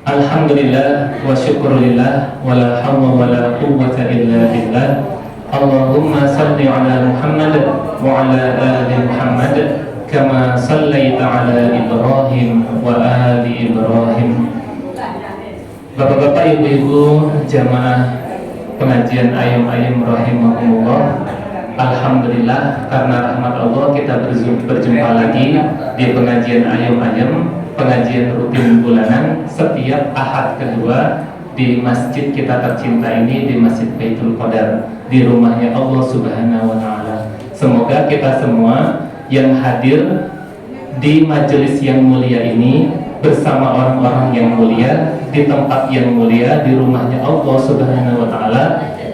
Alhamdulillah wa syukurillah wa la hawla wa la quwwata illa billah. Allahumma salli ala Muhammad wa ala ali Muhammad kama sallaita ala Ibrahim wa ali Ibrahim. Bapak-bapak, ibu-ibu, jamaah pengajian ayam-ayam rahimahumullah. Alhamdulillah, karena rahmat Allah kita berjumpa lagi di pengajian ayam-ayam, pengajian rutin bulanan setiap Ahad kedua di masjid kita tercinta ini, di Masjid Baitul Qadar, di rumahnya Allah Subhanahu wa Ta'ala. Semoga kita semua yang hadir di majelis yang mulia ini bersama orang-orang yang mulia, di tempat yang mulia, di rumahnya Allah Subhanahu wa Ta'ala,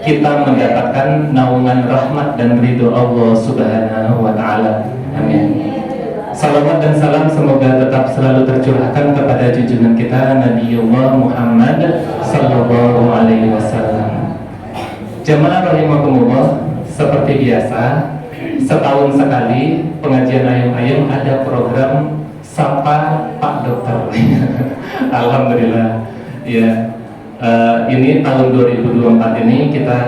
kita mendapatkan naungan rahmat dan ridho Allah Subhanahu wa Ta'ala. Amin. Salawat dan salam semoga tetap selalu tercurahkan kepada junjungan kita Nabiullah Muhammad sallallahu alaihi wasallam. Jamaah rahimakumullah, seperti biasa setahun sekali pengajian ayam-ayam ada program Sapa Pak Dokter. Alhamdulillah. Ya, ini tahun 2024 ini kita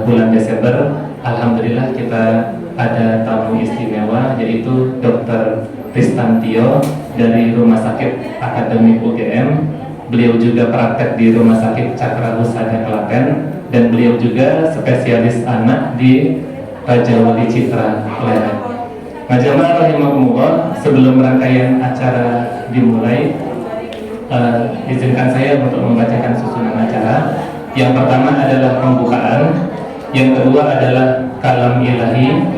bulan Desember, alhamdulillah kita ada tamu istimewa, yaitu Dr. Kristantio dari Rumah Sakit Akademik UGM. Beliau juga praktek di Rumah Sakit Cakra Husada Klaten, dan beliau juga spesialis anak di Raja Wali Citra Klaten. Nah, jamaah rahimahumullah, sebelum rangkaian acara dimulai, izinkan saya untuk membacakan susunan acara. Yang pertama adalah pembukaan, yang kedua adalah kalam ilahi,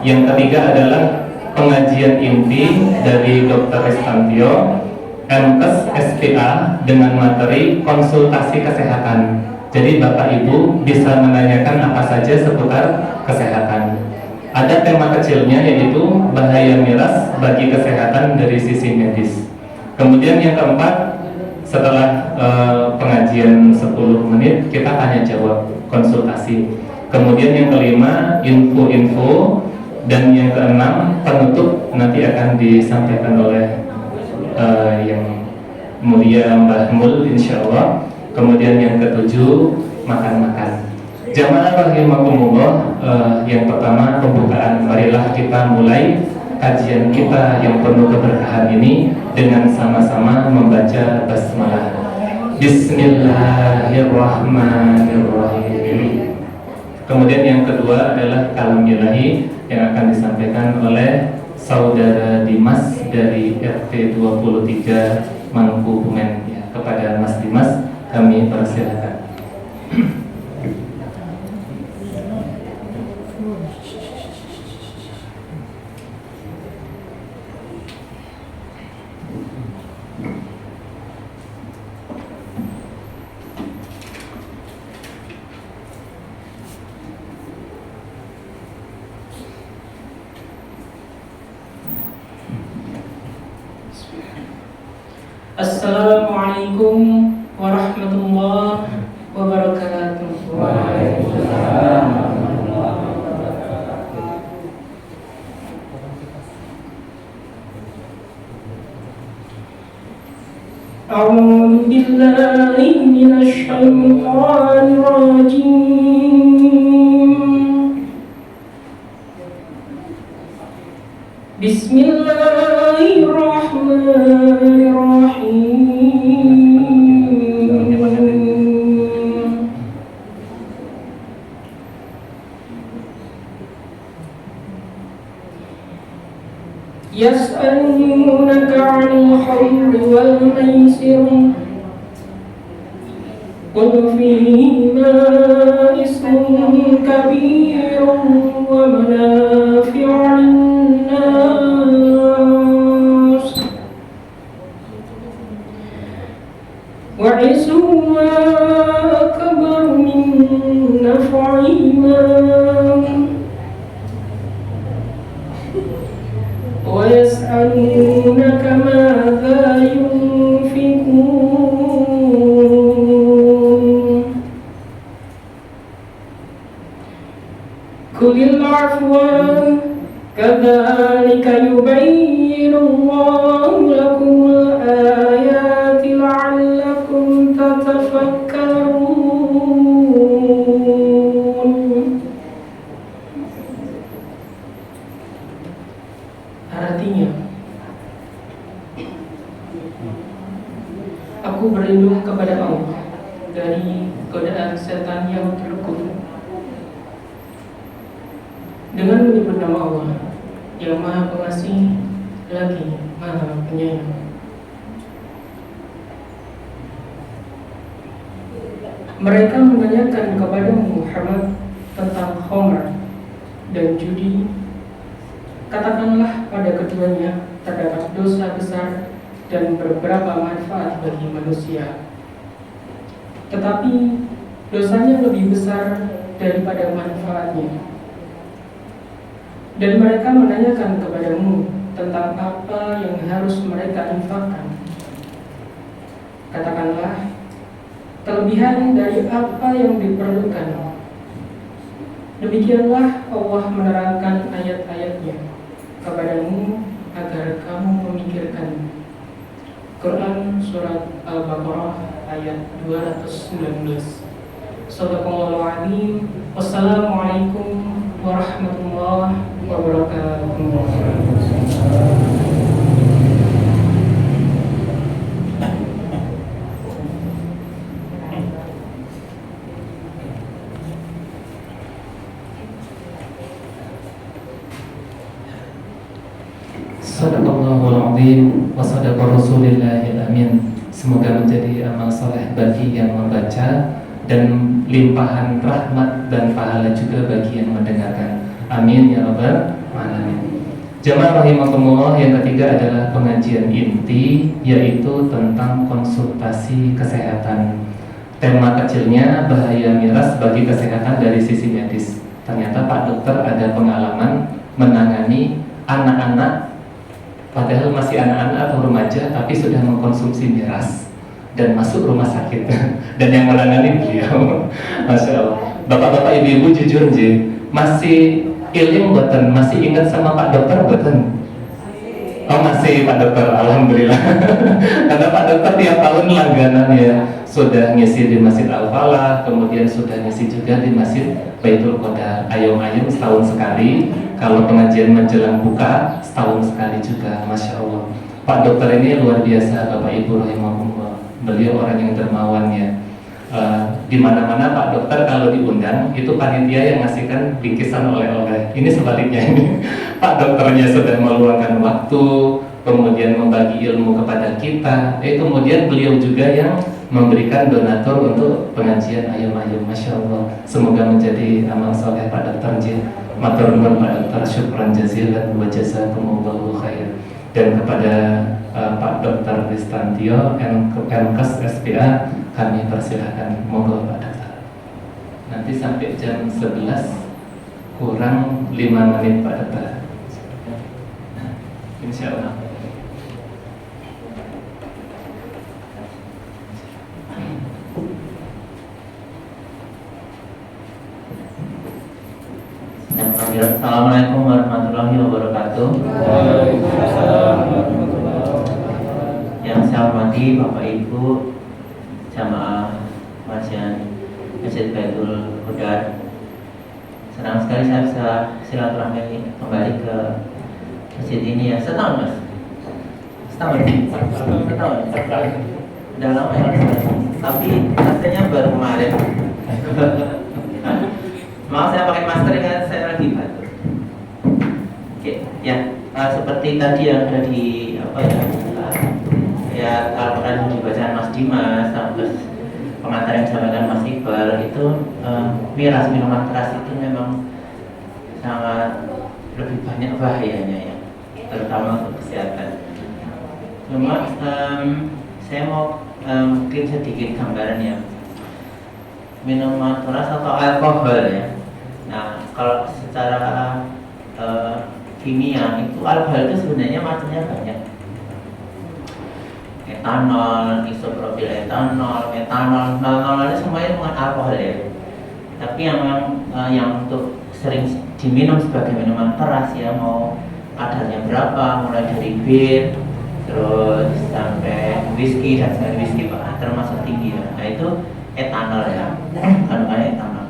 yang ketiga adalah pengajian inti dari Dr. Kristantio, MKes SPA dengan materi konsultasi kesehatan. Jadi Bapak Ibu bisa menanyakan apa saja seputar kesehatan. Ada tema kecilnya, yaitu bahaya miras bagi kesehatan dari sisi medis. Kemudian yang keempat, setelah pengajian 10 menit kita tanya jawab konsultasi. Kemudian yang kelima, info-info, dan yang keenam, penutup nanti akan disampaikan oleh yang mulia Mbah Mul insyaallah. Kemudian yang ketujuh, makan-makan. Jamaah rahimakumullah, yang pertama pembukaan. Marilah kita mulai kajian kita yang penuh keberkahan ini dengan sama-sama membaca basmalah. Bismillahirrahmanirrahim. Kemudian yang kedua adalah kalam ilahi yang akan disampaikan oleh Saudara Dimas dari RT 23 Mangkubumen. Ya, kepada Mas Dimas kami persilakan. Assalamualaikum Assalamualaikum warahmatullahi wabarakatuh. Waalaikumsalam warahmatullahi wabarakatuh. A'udzu billahi minasy syaithanir rajim. Bismillahirrahmanirrahim. Yas'alunaka 'anil khamri wal maisir qul fihima ismun kabirun wa manafi'u lin-nas wa ismuhuma akbar min naf'ihima wa yas'alunaka madza yunfiqun qulil 'afwa kadzalika yubayyinu Allahu lakumul ayati la'allakum tatafakkarun. Artinya, aku berlindung kepada Allah dari godaan setan yang terkutuk dengan menyebut nama Allah yang Maha Pengasih lagi Maha Penyayang. Mereka menanyakan kepadamu Muhammad tentang khamr dan judi. Katakanlah pada keduanya terdapat dosa besar dan beberapa manfaat bagi manusia, tetapi dosanya lebih besar daripada manfaatnya. Dan mereka menanyakan kepadamu tentang apa yang harus mereka infakkan. Katakanlah, kelebihan dari apa yang diperlukan. Demikianlah Allah menerangkan ayat-ayatnya kepadamu agar kamu memikirkan. Quran Surat Al-Baqarah ayat 219. Shadaqallahul Azim. Wassalamualaikum warahmatullahi wabarakatuh. Sadaqallahul Azim wa sadaqa Rasulillahil Amin. Semoga menjadi amal soleh bagi yang membaca dan limpahan rahmat dan pahala juga bagi yang mendengarkan. Amin ya rabbal alamin. Jamaah rahimakumullah, yang ketiga adalah pengajian inti, yaitu tentang konsultasi kesehatan. Tema kecilnya bahaya miras bagi kesehatan dari sisi medis. Ternyata Pak Dokter ada pengalaman menangani anak-anak, padahal masih anak-anak atau remaja, tapi sudah mengkonsumsi miras dan masuk rumah sakit. Dan yang menangani beliau, masya Allah. Bapak-bapak, ibu-ibu, jujur je, masih ilim boten, masih ingat sama Pak Dokter boten? Oh masih Pak Dokter, alhamdulillah. Karena Pak Dokter tiap tahun langganan ya, sudah ngisi di Masjid Al-Falah, kemudian sudah ngisi juga di Masjid Baitul Qadar. Ayung-ayung setahun sekali. Kalau pengajian menjelang buka setahun sekali juga, masya Allah. Pak Dokter ini luar biasa, Bapak Ibu rahimahumullah. Beliau orang yang dermawan ya. Di mana-mana Pak Dokter kalau diundang itu panitia yang ngasihkan bingkisan oleh-oleh. Ini sebaliknya ini. Pak Dokternya sudah meluangkan waktu, kemudian membagi ilmu kepada kita. Kemudian beliau juga yang memberikan donatur untuk pengajian ayam-ayam, masya Allah. Semoga menjadi amal soleh Pak Dokter. Matur nuwun Pak Dokter, syukran jazilan wa jazakumullahu khair. Dan kepada Pak Dokter Kristantio MKes SPA, kami persilahkan, monggo Pak Dokter. Nanti sampai jam 11 kurang 5 menit Pak Dokter. Insya Allah. Assalamualaikum warahmatullahi wabarakatuh. Waalaikumsalam warahmatullahi wabarakatuh. Yang saya hormati Bapak Ibu jamaah pengajian Masjid Baitul Huda. Senang sekali saya bisa silaturahmi kembali ke masjid ini ya. Setahun Mas? Setahun? Udah lama ya Mas? Tapi rasanya baru kemarin. Maaf saya pakai masker kan saya lagi batuk. Oke, ya seperti tadi yang ada di ya Al-Quran dibaca Mas Dimas, terus pengantar yang disampaikan Mas Iqbal itu miras minuman keras itu memang sangat lebih banyak bahayanya ya, terutama untuk kesehatan. Cuma saya mau mungkin sedikit gambaran ya, minuman keras atau alkohol ya. Nah kalau secara kimia itu alkohol itu sebenarnya macamnya banyak. Etanol, isopropil etanol, metanol, nol itu semuanya bukan alkohol ya. Tapi yang untuk sering diminum sebagai minuman keras ya, mau kadarnya berapa, mulai dari bir, terus sampai whisky dan sekali whisky termasuk tinggi ya. Nah itu etanol ya, kandungannya etanol.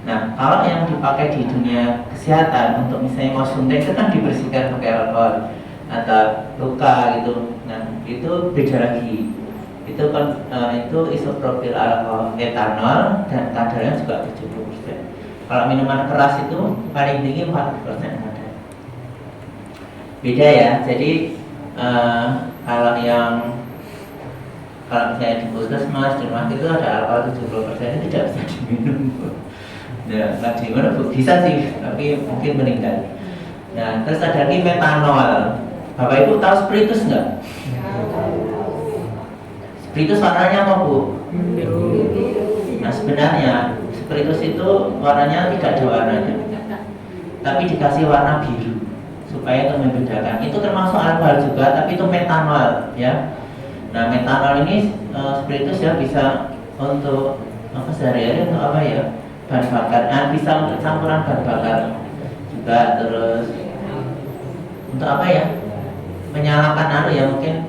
Nah kalau yang dipakai di dunia kesehatan untuk misalnya mau suntik itu kan dibersihkan pakai alkohol atau luka gitu. Nah itu beda lagi. Itu kan itu isopropil alkohol etanol dan kadarnya juga 70%. Kalau minuman keras itu paling tinggi 40% kadar. Beda ya. Jadi kalau misalnya di puskesmas di rumah itu ada alkohol 70% itu tidak bisa diminum. Ya, nggak diminum bisa sih, tapi mungkin meninggal. Nah terus ada lagi metanol. Bapak Ibu tahu spiritus nggak? Spiritus warnanya apa Bu? Nah sebenarnya spiritus itu warnanya tidak ada warnanya, tapi dikasih warna biru supaya itu membedakan. Itu termasuk alkohol juga, tapi itu metanol ya. Nah metanol ini spiritus ya bisa untuk apa sehari-hari untuk apa ya? Bahan bakar. Nah bisa untuk campuran bahan bakar juga, terus untuk apa ya? Menyalakan ya mungkin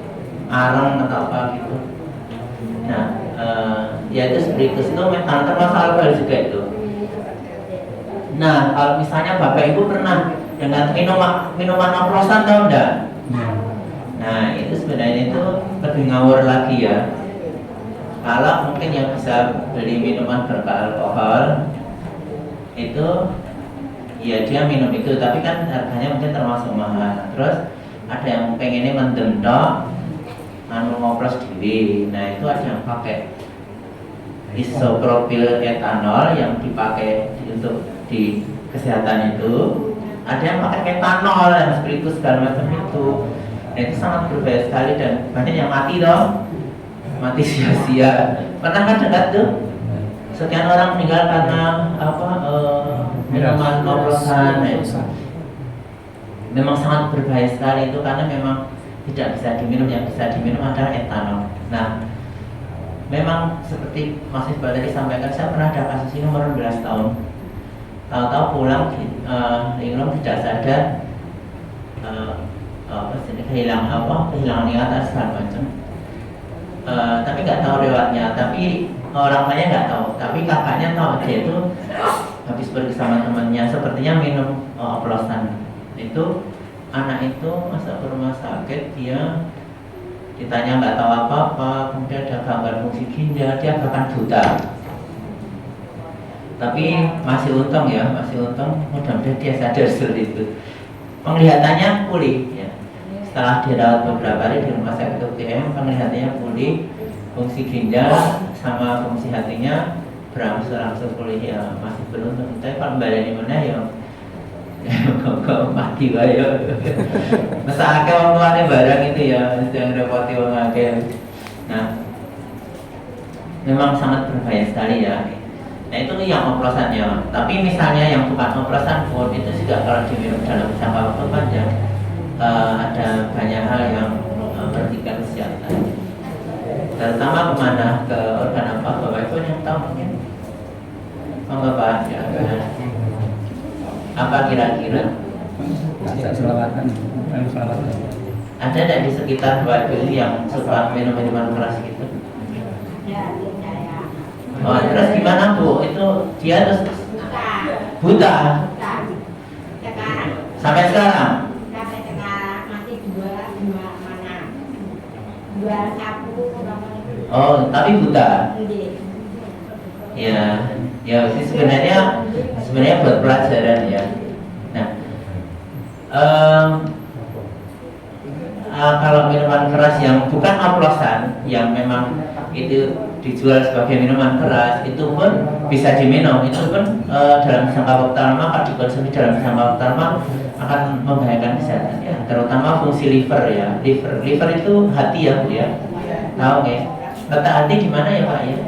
arang atau apa gitu. Nah, ya itu spiritus itu metanol termasuk alkohol juga itu. Nah, kalau misalnya Bapak Ibu pernah dengan minuman oplosan tahu enggak? Nah, itu sebenarnya itu lebih ngawur lagi ya. Kalau mungkin yang bisa beli minuman beralkohol itu ya dia minum itu, tapi kan harganya mungkin termasuk mahal. Terus ada yang pengennya mendendok ngoplos diri. Nah itu ada yang pakai isopropil etanol yang dipakai untuk di kesehatan itu. Ada yang pakai metanol yang spiritus segala macam itu. Nah itu sangat berbahaya sekali dan banyak yang mati dong, mati sia-sia. Pernah kan dengar tuh sekian orang meninggal karena minuman oplosan. Memang sangat berbahaya sekali itu karena memang tidak bisa diminum. Yang bisa diminum adalah etanol. Nah, memang seperti Mas Iqbal tadi sampaikan, saya pernah ada kasus ini umur 12 tahun. Tahu-tahu pulang linglung tidak sadar, kehilangan ingatan segala macam. Tapi nggak tahu riwayatnya. Tapi orang tuanya nggak tahu. Tapi kakaknya tahu, dia itu habis pergi sama temannya, sepertinya minum oplosan. Itu anak itu masuk ke rumah sakit, dia ditanya nggak tahu apa-apa, kemudian ada gangguan fungsi ginjal, dia bahkan buta. Tapi masih untung ya, mudah-mudahan dia sadar seperti itu. Penglihatannya pulih ya. Setelah dirawat beberapa hari di rumah sakit UGM, penglihatannya pulih, fungsi ginjal sama fungsi hatinya berangsur-angsur pulih ya, masih beruntung. Tapi kalau mbak mana ya kok mati wae ya. Masa akeh wong tuane barang itu ya yang repoti wong akeh. Nah, memang sangat berbahaya sekali ya. Nah itu yang oplosannya. Tapi misalnya yang bukan oplosan pun itu juga kalau diminum dalam jangka waktu panjang ada banyak hal yang merugikan kesehatan. Terutama kemana, ke organ apa? Bapak Ibu yang tahu mungkin? Pak ya. Apa kira-kira? Ada selawatan. Ada tidak di sekitar Bapak Ibu yang suka minum minuman keras gitu? Oh, terus gimana Bu? Itu dia terus buta sampai sekarang? masih dua sapu. Oh, tapi buta. Ya, ya sih sebenarnya buat pelajaran ya. Nah, kalau minuman keras yang bukan oplosan, yang memang itu dijual sebagai minuman keras, itu pun bisa diminum. Itu pun dalam jangka waktu lama, kalau dikonsumsi dalam jangka waktu lama akan membahayakan kesehatan ya, terutama fungsi liver ya. Liver itu hati ya Bu ya. Nah, oke. Letak hati di mana ya Pak ya?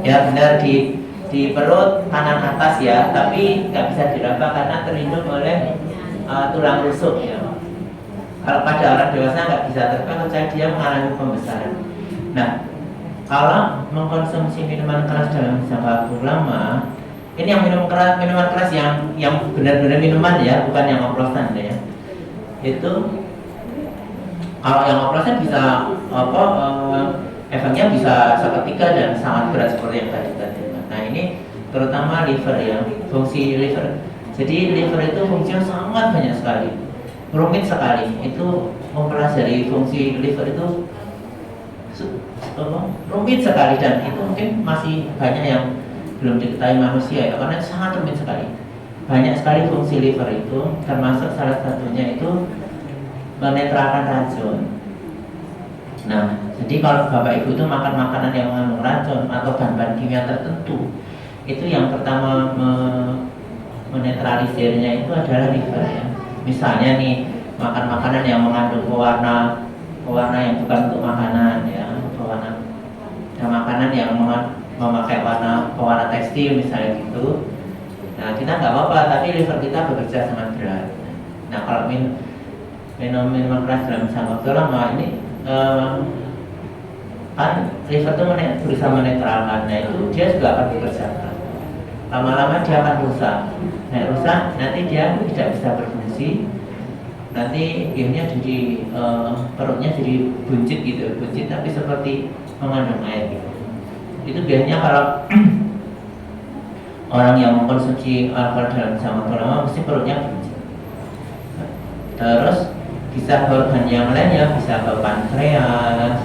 Ya benar di perut kanan atas ya, tapi nggak bisa diraba karena terlindung oleh tulang rusuk ya. Kalau pada orang dewasa nggak bisa terbang, kecuali dia mengalami pembesaran. Nah, kalau mengkonsumsi minuman keras dalam jangka waktu lama, ini yang minuman keras yang benar-benar minuman ya, bukan yang oplosan ya. Itu kalau yang oplosan bisa efeknya bisa seketika dan sangat berat seperti yang tadi. Nah ini terutama liver ya, fungsi liver. Jadi liver itu fungsinya sangat banyak sekali, rumit sekali. Itu mempelajari fungsi liver itu rumit sekali, dan itu mungkin masih banyak yang belum diketahui manusia ya, karena sangat rumit sekali. Banyak sekali fungsi liver itu, termasuk salah satunya itu menetralkan racun. Nah, jadi kalau Bapak Ibu itu makan makanan yang mengandung racun atau bahan-bahan kimia tertentu, itu yang pertama menetralisirnya itu adalah liver ya. Misalnya nih, makan makanan yang mengandung pewarna yang bukan untuk makanan ya, makanan yang memakai pewarna tekstil misalnya gitu. Nah, kita nggak apa-apa, tapi liver kita bekerja sangat berat. Nah, kalau minum minuman keras dalam jangka waktu lama ini kan liver itu berusaha menetralkan, nah itu dia juga akan bekerja keras. Lama-lama dia akan rusak. Nah, rusak nanti dia tidak bisa berfungsi. Nanti akhirnya jadi perutnya jadi buncit gitu, buncit tapi seperti mengandung air gitu. Itu biasanya kalau orang yang mengkonsumsi alkohol dalam jangka waktu lama mesti perutnya buncit. Terus bisa organ yang lainnya, bisa ke pankreas,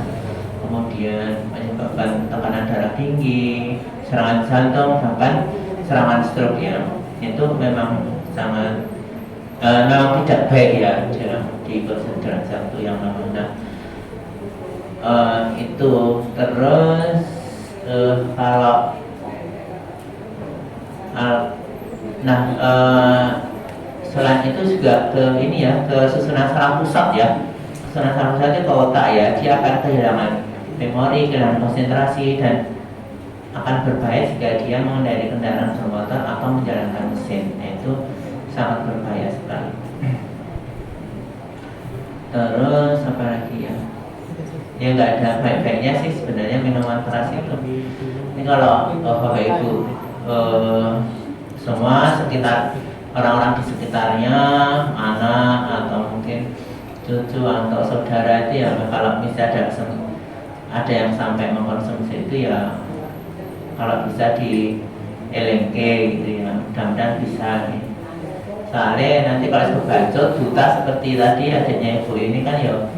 kemudian menyebabkan tekanan darah tinggi, serangan jantung, bahkan serangan stroke ya. Itu memang sangat memang tidak baik ya di dalam jangka yang lama. Itu terus kalau selain itu juga ke ini ya, ke susunan saraf pusat ya. Susunan saraf pusat itu ke otak ya, dia akan kehilangan memori, kehilangan konsentrasi, dan akan berbahaya jika dia mengendarai kendaraan bermotor atau menjalankan mesin. Nah, itu sangat berbahaya sekali. Terus apa lagi ya? Ya nggak ada baik-baiknya sih sebenarnya minuman keras itu. Ini kalau Bapak Ibu semua sekitar orang-orang di sekitarnya, anak atau mungkin cucu atau saudara itu ya, kalau misalnya ada yang sampai mengkonsumsi itu ya, kalau bisa di LNG gitu ya, mudah-mudahan bisa nih. Soalnya nanti kalau sebacot buta seperti tadi adanya Ibu ini kan ya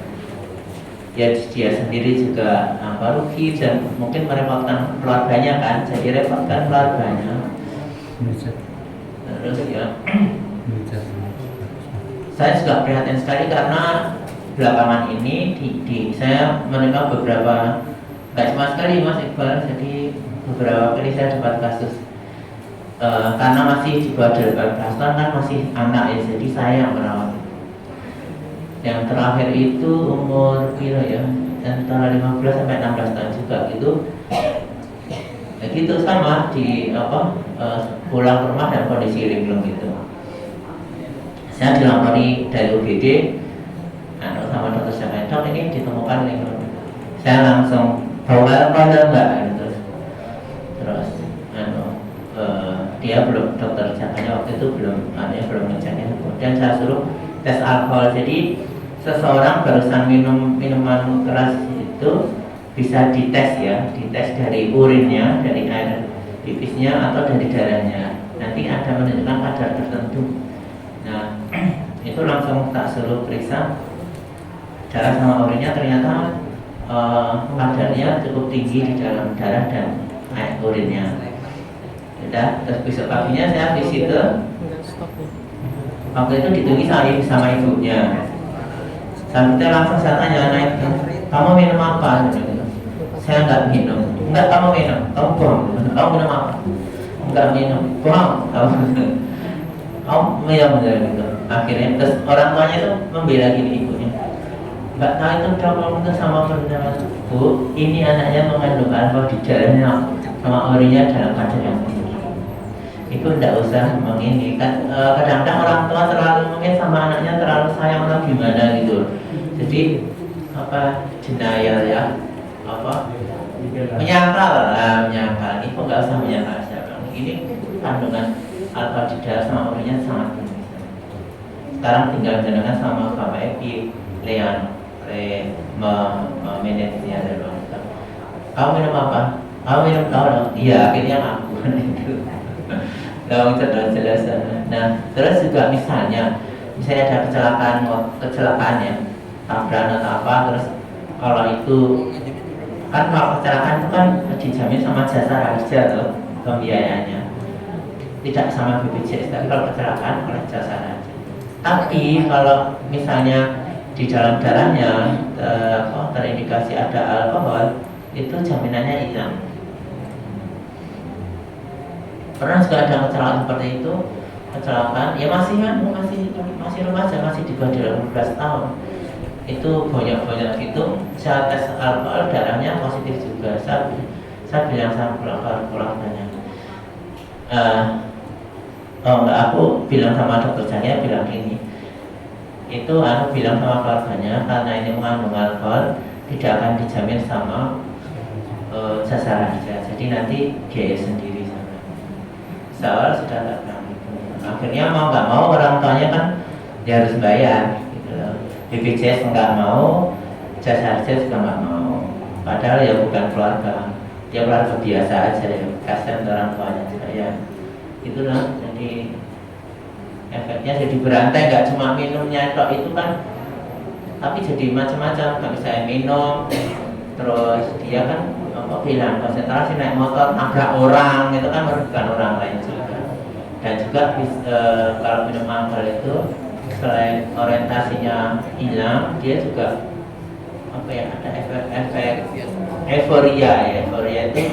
dia sendiri juga rugi dan mungkin merepotkan keluarganya kan, jadi repotkan keluarganya. Terus ya, saya juga prihatin sekali karena belakangan ini saya menerima beberapa, nggak cuma sekali Mas Iqbal, jadi beberapa kali saya dapat kasus karena masih di bawah 18 tahun kan, masih anak ya, jadi saya yang merawat. Yang terakhir itu umur kira ya antara 15 sampai 16 tahun juga gitu. Ya gitu sama di pulang ke rumah dalam kondisi linglung gitu. Saya dilapori dari UGD sama dokter saya, dok ini ditemukan linglung. Saya langsung bawa enggak gitu. Terus dia belum, dokter jaga saya waktu itu belum ngeceknya. Kemudian saya suruh tes alkohol. Jadi seseorang barusan minum minuman keras itu bisa dites ya, dites dari urinnya, dari air pipisnya atau dari darahnya. Nanti ada menunjukkan kadar tertentu. Nah, itu langsung tak suruh periksa darah sama urinnya, ternyata kadarnya cukup tinggi di dalam darah dan air urinnya. Udah, terus besok paginya saya visit ke, waktu itu ditunggu sama ibunya. Selanjutnya langsung saya tanya anak itu, kamu minum apa? Saya nggak minum. Enggak, kamu minum. Kamu bohong. Kamu minum apa? Enggak minum. Bohong. Kamu minum gitu. Akhirnya terus orang tuanya itu membela gini ibunya. Enggak tahu itu dong itu sama benar. Bu, ini anaknya mengandung alkohol di darahnya sama urinnya dalam kadar yang tinggi. Itu tidak usah mengini kan, kadang-kadang orang tua terlalu mungkin sama anaknya terlalu sayang atau gimana gitu. Jadi apa denial ya, apa menyangkal lah, menyangkal. Ini kok nggak usah menyangkal siapa. Ini kandungan alkohol di darah sama urinnya sangat tinggi. Sekarang tinggal jenengan sama Bapak Epi Leon manajernya dari Bang. Kamu minum apa? Kamu minum kau? Iya, akhirnya aku itu. Gak jelas. Nah, terus juga misalnya ada kecelakaan ya, tabrakan atau apa, terus kalau itu kan kalau kecelakaan itu kan dijamin sama jasa harja tuh pembiayaannya, tidak sama BPJS. Tapi kalau kecelakaan oleh jasa harja. Tapi kalau misalnya di dalam darahnya terindikasi ada alkohol, itu jaminannya hilang. Pernah juga ada kecelakaan seperti itu, kecelakaan ya masih remaja, masih di bawah 18 tahun. Itu banyak gitu, saya tes alkohol darahnya positif juga. Saya bilang sama keluarganya, aku bilang sama dokter saya bilang gini, itu aku bilang sama keluarganya karena ini mengandung alkohol tidak akan dijamin sama jasa harja, jadi nanti biaya sendiri. Awal sudah tak berani. Akhirnya mau nggak mau orang tuanya kan dia harus bayar gitu loh. BPJS nggak mau, jasa harja juga nggak mau. Padahal ya bukan keluarga, dia keluarga biasa aja ya. Kasihan orang tuanya saya. Itulah jadi efeknya jadi berantai, nggak cuma minumnya itu kan, tapi jadi macam-macam. Nggak bisa minum, terus dia kan bilang konsentrasi naik motor nabrak orang, itu kan merugikan orang lain juga. Dan juga kalau minum alkohol itu selain orientasinya hilang, dia juga ada efek euforia ya. Euforia itu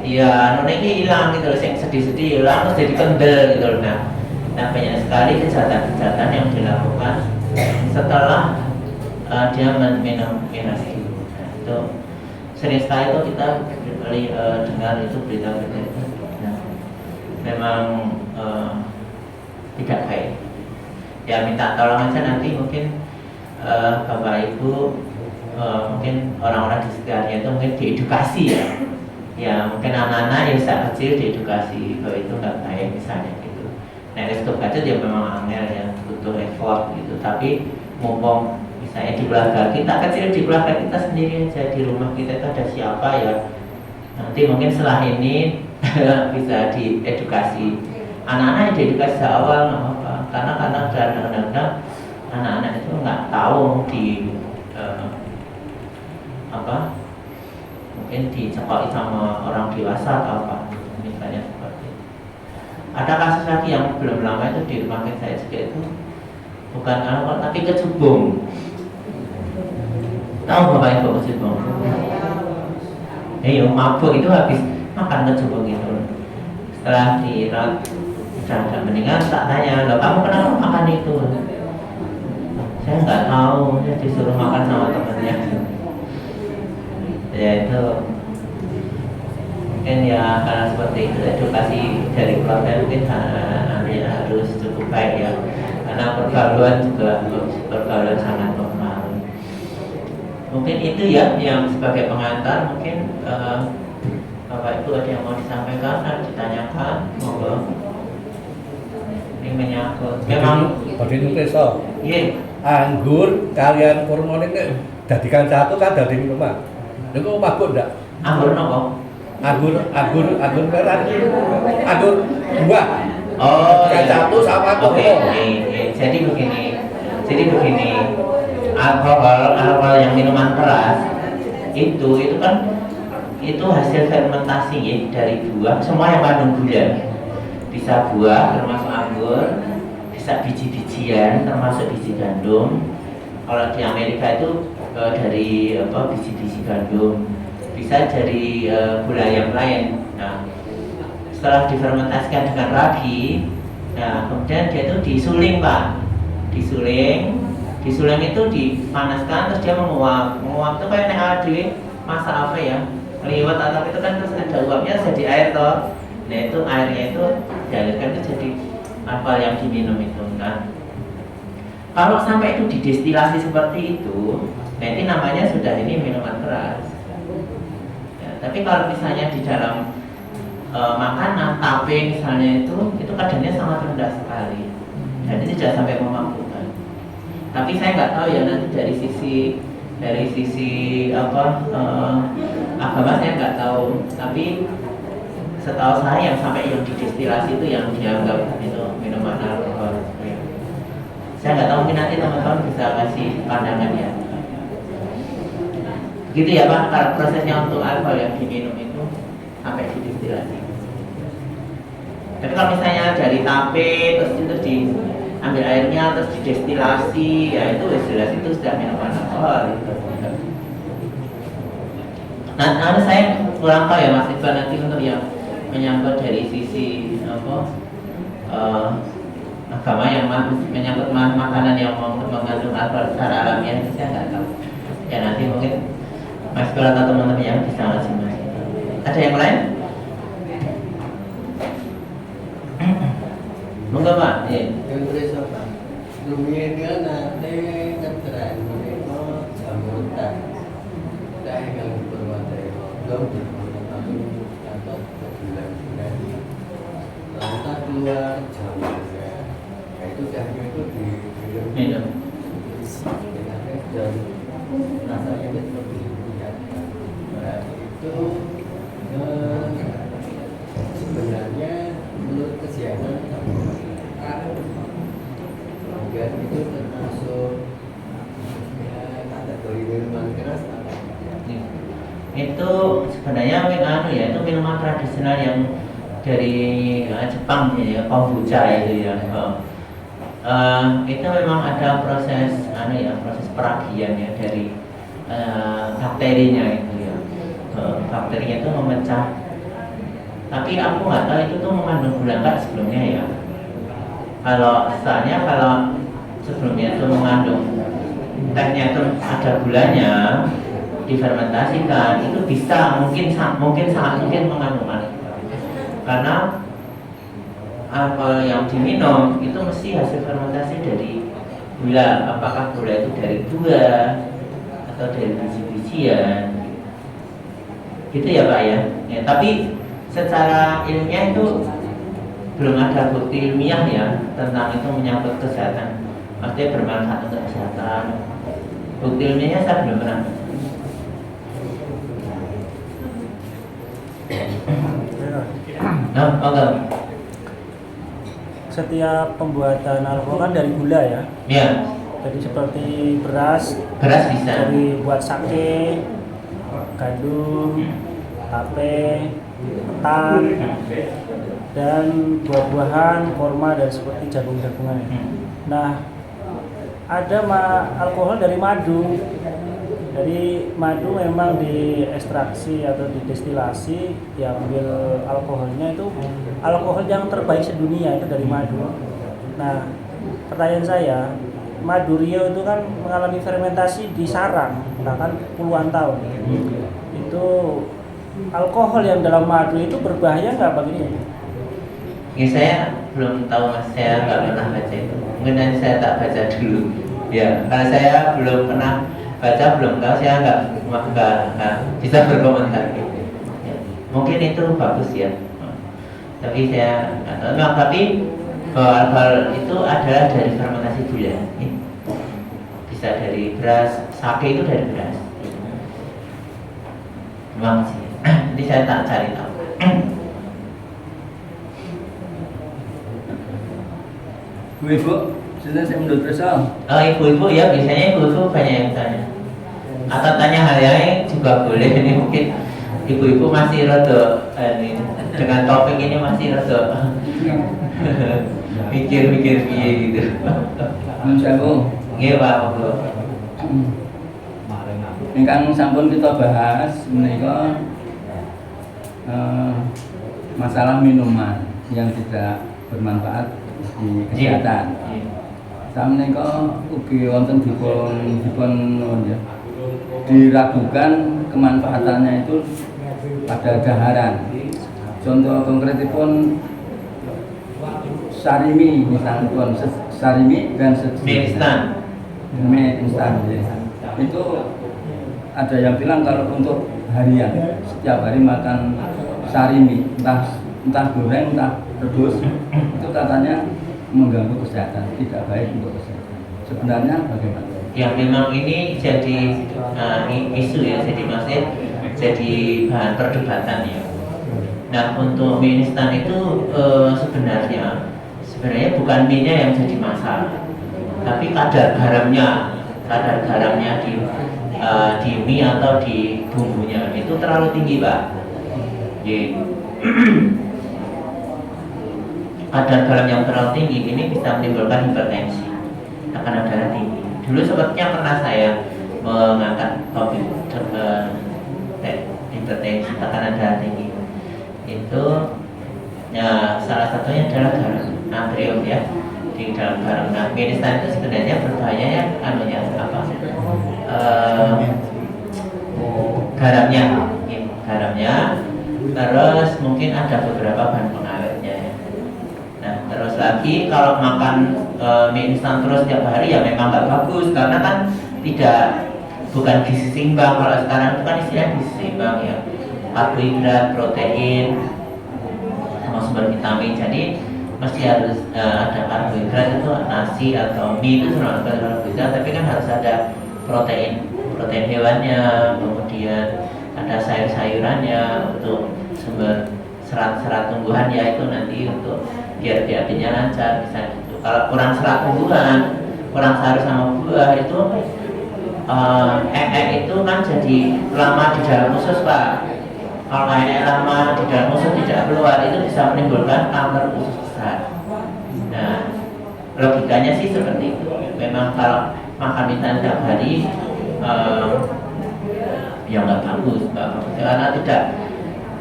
ya nonenya hilang gitu loh, sedih-sedih hilang terus jadi kendel gitu loh. Nah banyak sekali kejahatan yang dilakukan setelah dia minum miras itu. Itu sering sekali itu kita dengar itu berita-berita itu. Nah, memang tidak baik. Ya minta tolong aja nanti mungkin Bapak Ibu, mungkin orang-orang di sekitarnya itu mungkin diedukasi ya. Ya mungkin anak-anak yang saat kecil diedukasi bahwa itu nggak baik misalnya gitu. Nah resiko aja dia memang angel ya, butuh effort gitu. Tapi mumpung misalnya di keluarga kita kecil, di keluarga kita sendiri aja, di rumah kita itu ada siapa ya, nanti mungkin setelah ini bisa diedukasi anak-anak, diedukasi sejak awal nggak apa-apa, karena kadang-kadang anak-anak itu nggak tahu mungkin dicekoki sama orang dewasa atau apa misalnya seperti itu. Ada kasus lagi yang belum lama itu di rumah saya juga, itu bukan alkohol tapi kecubung. Tahu Bapak Ibu kecubung? Mabuk itu habis makan kecubung itu. Setelah dirawat sudah meninggal, tak tanya, loh kamu kenapa makan itu? Saya nggak tahu, saya disuruh makan sama temannya. Ya itu mungkin ya karena seperti itu, edukasi dari keluarga mungkin harus cukup baik ya, karena pergaulan juga sangat mempengaruhi. Mungkin itu ya yang sebagai pengantar, mungkin Bapak Ibu ada yang mau disampaikan dan ditanyakan? Monggo. Ini menyangkut. Memang Badhe nyupreso. iya. Anggur kalian kurma ini dadikan satu kan dadi minuman. Niku mabuk ndak? Anggur nopo? Anggur merah. Anggur buah. Oh, Dadikan iya. satu sama Oke, kurma. Jadi begini. Alkohol yang minuman keras itu kan itu hasil fermentasi ya, dari buah, semua yang mengandung gula. Bisa buah termasuk anggur, bisa biji-bijian termasuk biji gandum. Kalau di Amerika itu dari biji-biji gandum, bisa dari gula yang lain. Nah, setelah difermentasikan dengan ragi, nah kemudian dia itu disuling Pak, disuling itu dipanaskan terus dia menguap itu kayak nek di masak apa ya, liwet atau itu kan terus ada uapnya jadi air toh. Nah itu airnya itu dialirkan itu jadi alkohol yang diminum itu. Nah kalau sampai itu didestilasi seperti itu, nah ini namanya sudah ini minuman keras ya, tapi kalau misalnya di dalam makanan tape misalnya itu kadarnya sangat rendah sekali dan ini tidak sampai memabukkan. Tapi saya nggak tahu ya nanti dari sisi agama saya nggak tahu, tapi setahu saya yang sampai yang didestilasi itu yang dianggap itu minuman alkohol. Saya nggak tahu, mungkin nanti teman-teman bisa kasih pandangan ya. Begitu ya Pak, kalau prosesnya untuk alkohol yang diminum itu sampai didestilasi. Tapi kalau misalnya dari tape terus itu diambil airnya terus didestilasi, ya itu jelas itu sudah minuman alkohol gitu. Nah, saya kurang tahu ya Mas Iqbal nanti untuk yang menyangkut dari sisi agama yang menyangkut makanan yang mengandung alkohol secara alamiah, saya nggak tahu. Ya nanti mungkin Mas Iqbal atau teman-teman yang bisa masing-masing. Ada yang lain? Monggo Pak. Iya. Yang berasa Pak, lumianya nanti keterangan itu sambutan. Saya yang berwatai, dong atau bulan-bulan. Lantas keluar jamnya, itu jamnya itu Minum. dan rasanya itu lebih enak. Nah, itu sebenarnya menurut kesehatan dan itu termasuk kategori minuman keras apa? Itu sebenarnya itu minuman tradisional yang dari Jepang ya, kombucha itu ya. Itu memang ada proses proses peragian ya dari bakterinya itu ya. Bakterinya itu memecah. Tapi aku nggak tahu itu tuh mengandung gula nggak sebelumnya ya. Kalau sebelumnya itu mengandung tehnya itu ada gulanya, difermentasikan itu bisa sangat mungkin mengandung alkohol. Karena alkohol yang diminum itu mesti hasil fermentasi dari gula. Apakah gula itu dari buah atau dari biji-bijian? Gitu ya Pak ya. Tapi secara ilmiah itu belum ada bukti ilmiah ya tentang itu menyangkut kesehatan, maksudnya bermanfaat untuk kesehatan. Bukti ilmiahnya saya belum pernah. Nah, oke. Setiap pembuatan alkohol kan dari gula ya. Ya, Jadi seperti beras bisa. dari buat sake, gandum, tape, ketan, dan buah-buahan, korma dan seperti jagung-jagungan. Nah, ada alkohol dari madu. Dari madu memang diekstraksi atau didestilasi, diambil alkoholnya itu alkohol yang terbaik sedunia itu dari madu. Nah, pertanyaan saya, madu Rio itu kan mengalami fermentasi di sarang, bahkan puluhan tahun. Itu alkohol yang dalam madu itu berbahaya nggak bagi dia? Ya, saya belum tahu Mas, saya nggak pernah baca itu. Mungkin nanti saya tak baca dulu. Ya, karena saya belum pernah baca, belum tahu, saya nggak bisa berkomentar. Ya. Mungkin itu bagus ya. Tapi saya nggak tahu. Nah, tapi alkohol itu adalah dari fermentasi gula. Bisa dari beras, sake itu dari beras. Terima kasih. Ini saya tak cari tahu. Bu, saya menurut Resa. Oh, ibu-ibu ya, biasanya ibu-ibu banyak yang tanya. Atau tanya hal yang juga boleh. Ini mungkin ibu-ibu masih rada ini dengan topik ini masih rada mikir-mikir piye gitu. Menjago. Nggih, Pak, monggo. Ingkang sampun kita bahas menika masalah minuman yang tidak bermanfaat di kesehatan. Sameneika ugi wonten dipun ya, diragukan kemanfaatannya itu pada daharan. Contoh konkretipun sarimi misalnya sarimi dan Mie instan. mie instan ya. Itu ada yang bilang kalau untuk harian setiap hari makan sarimi entah goreng entah rebus itu katanya mengganggu kesehatan, tidak baik untuk kesehatan. Sebenarnya bagaimana? Ya memang ini jadi isu ya, jadi masih jadi bahan perdebatan ya. Nah untuk mie instan itu sebenarnya bukan mie-nya yang jadi masalah, tapi kadar garamnya di mie atau di bumbunya itu terlalu tinggi, Pak. Kadar garam yang terlalu tinggi ini bisa menimbulkan hipertensi, tekanan darah tinggi. Dulu sepertinya pernah saya mengangkat topik hipertensi, tekanan darah tinggi. Itu ya salah satunya adalah garam natrium ya di dalam garam. Nah, mie instan itu sebenarnya berbahayanya garamnya, terus mungkin ada beberapa bahan pengawetnya ya. Nah, terus lagi kalau makan mie instan terus tiap hari ya memang nggak bagus karena kan bukan gizi seimbang. Kalau sekarang itu kan istilah gizi seimbang ya, karbohidrat, protein, sama sumber vitamin. Jadi mesti harus ada karbohidrat itu nasi atau mie itu termasuk karbohidrat, tapi kan harus ada protein hewannya, kemudian ada sayur-sayurannya untuk sumber serat-serat tumbuhan ya, itu nanti untuk biar diapinya lancar bisa gitu. Kalau kurang serat tumbuhan, kurang sayur sama buah itu itu kan jadi lama di dalam usus, Pak. Kalau lama di dalam usus tidak keluar itu bisa menimbulkan kanker usus besar. Nah, logikanya sih seperti itu. Memang kalau makan mie instan tiap hari ya nggak bagus karena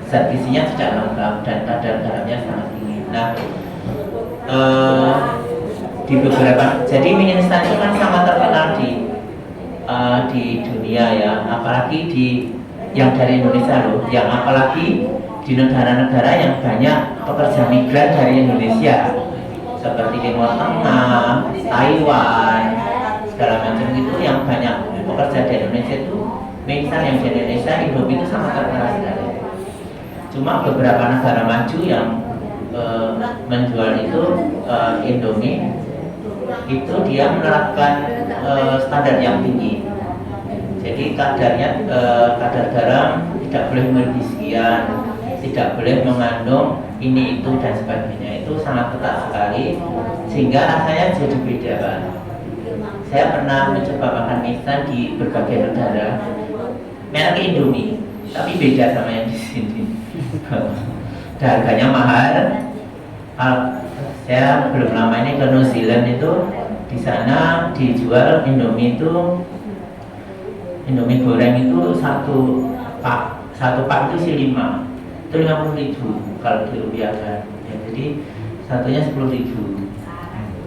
zat gizinya tidak lengkap dan kadar garamnya sangat tinggi. Nah, di beberapa, jadi mie instan itu kan sangat terkenal di dunia ya, apalagi yang dari Indonesia loh, yang apalagi di negara-negara yang banyak pekerja migran dari Indonesia seperti Timur Tengah, Taiwan, segala macam itu yang banyak pekerja di Indonesia itu mie instan yang di Indonesia, Indomie itu sangat terkenal sekali. Cuma beberapa negara maju yang menjual itu Indomie itu dia menerapkan standar yang tinggi. Jadi kadar garam tidak boleh melebihi sekian, tidak boleh mengandung ini itu dan sebagainya. Itu sangat ketat sekali sehingga rasanya jadi beda, Pak. Saya pernah mencoba makan mie instan di berbagai negara, merek Indomie, tapi beda sama yang di sini. Harganya mahal. Saya belum lama ini ke New Zealand, itu di sana dijual Indomie goreng itu satu pak itu isi 5, itu 50.000 kalau dirupiahkan ya, jadi satunya 10.000.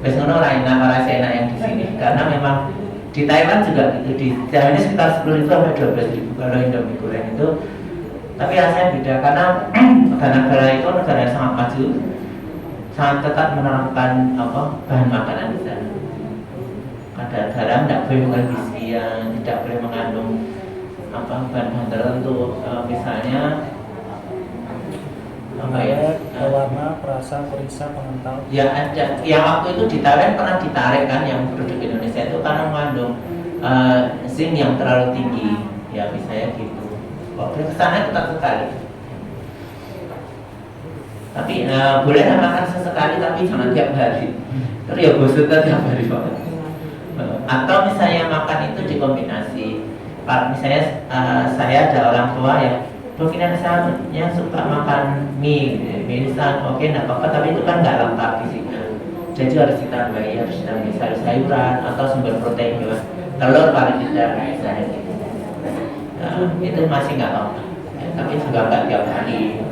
Wes ngono ora enak yang di sini karena memang di Taiwan juga gitu, di Taiwan ini sekitar 10.000 sampai 12.000 kalau Indomie goreng itu, tapi rasanya beda karena negara itu negara yang sangat maju, sangat ketat menerapkan bahan makanan di sana. Kadar garam tidak boleh melebihi sekian, tidak boleh mengandung bahan-bahan tertentu, misalnya pengawet, pewarna, perasa, perisa, pengental. Ya ada. Yang waktu itu ditarik pernah ditarik kan yang produk Indonesia itu karena mengandung zinc yang terlalu tinggi. Ya misalnya gitu. Waktu kesana ketat sekali. Tapi boleh makan sesekali tapi jangan tiap hari. Terus ya bosan tiap hari banget. Atau misalnya makan itu dikombinasi. Misalnya saya ada orang tua yang mungkin saya suka makan mie, mie instan, oke, nggak apa-apa, tapi itu kan nggak lengkap isinya. Jadi harus ditambahi sayur-sayuran atau sumber protein juga, telur paling tidak misalnya gitu. Nah, itu masih nggak apa-apa, ya, tapi juga nggak tiap hari.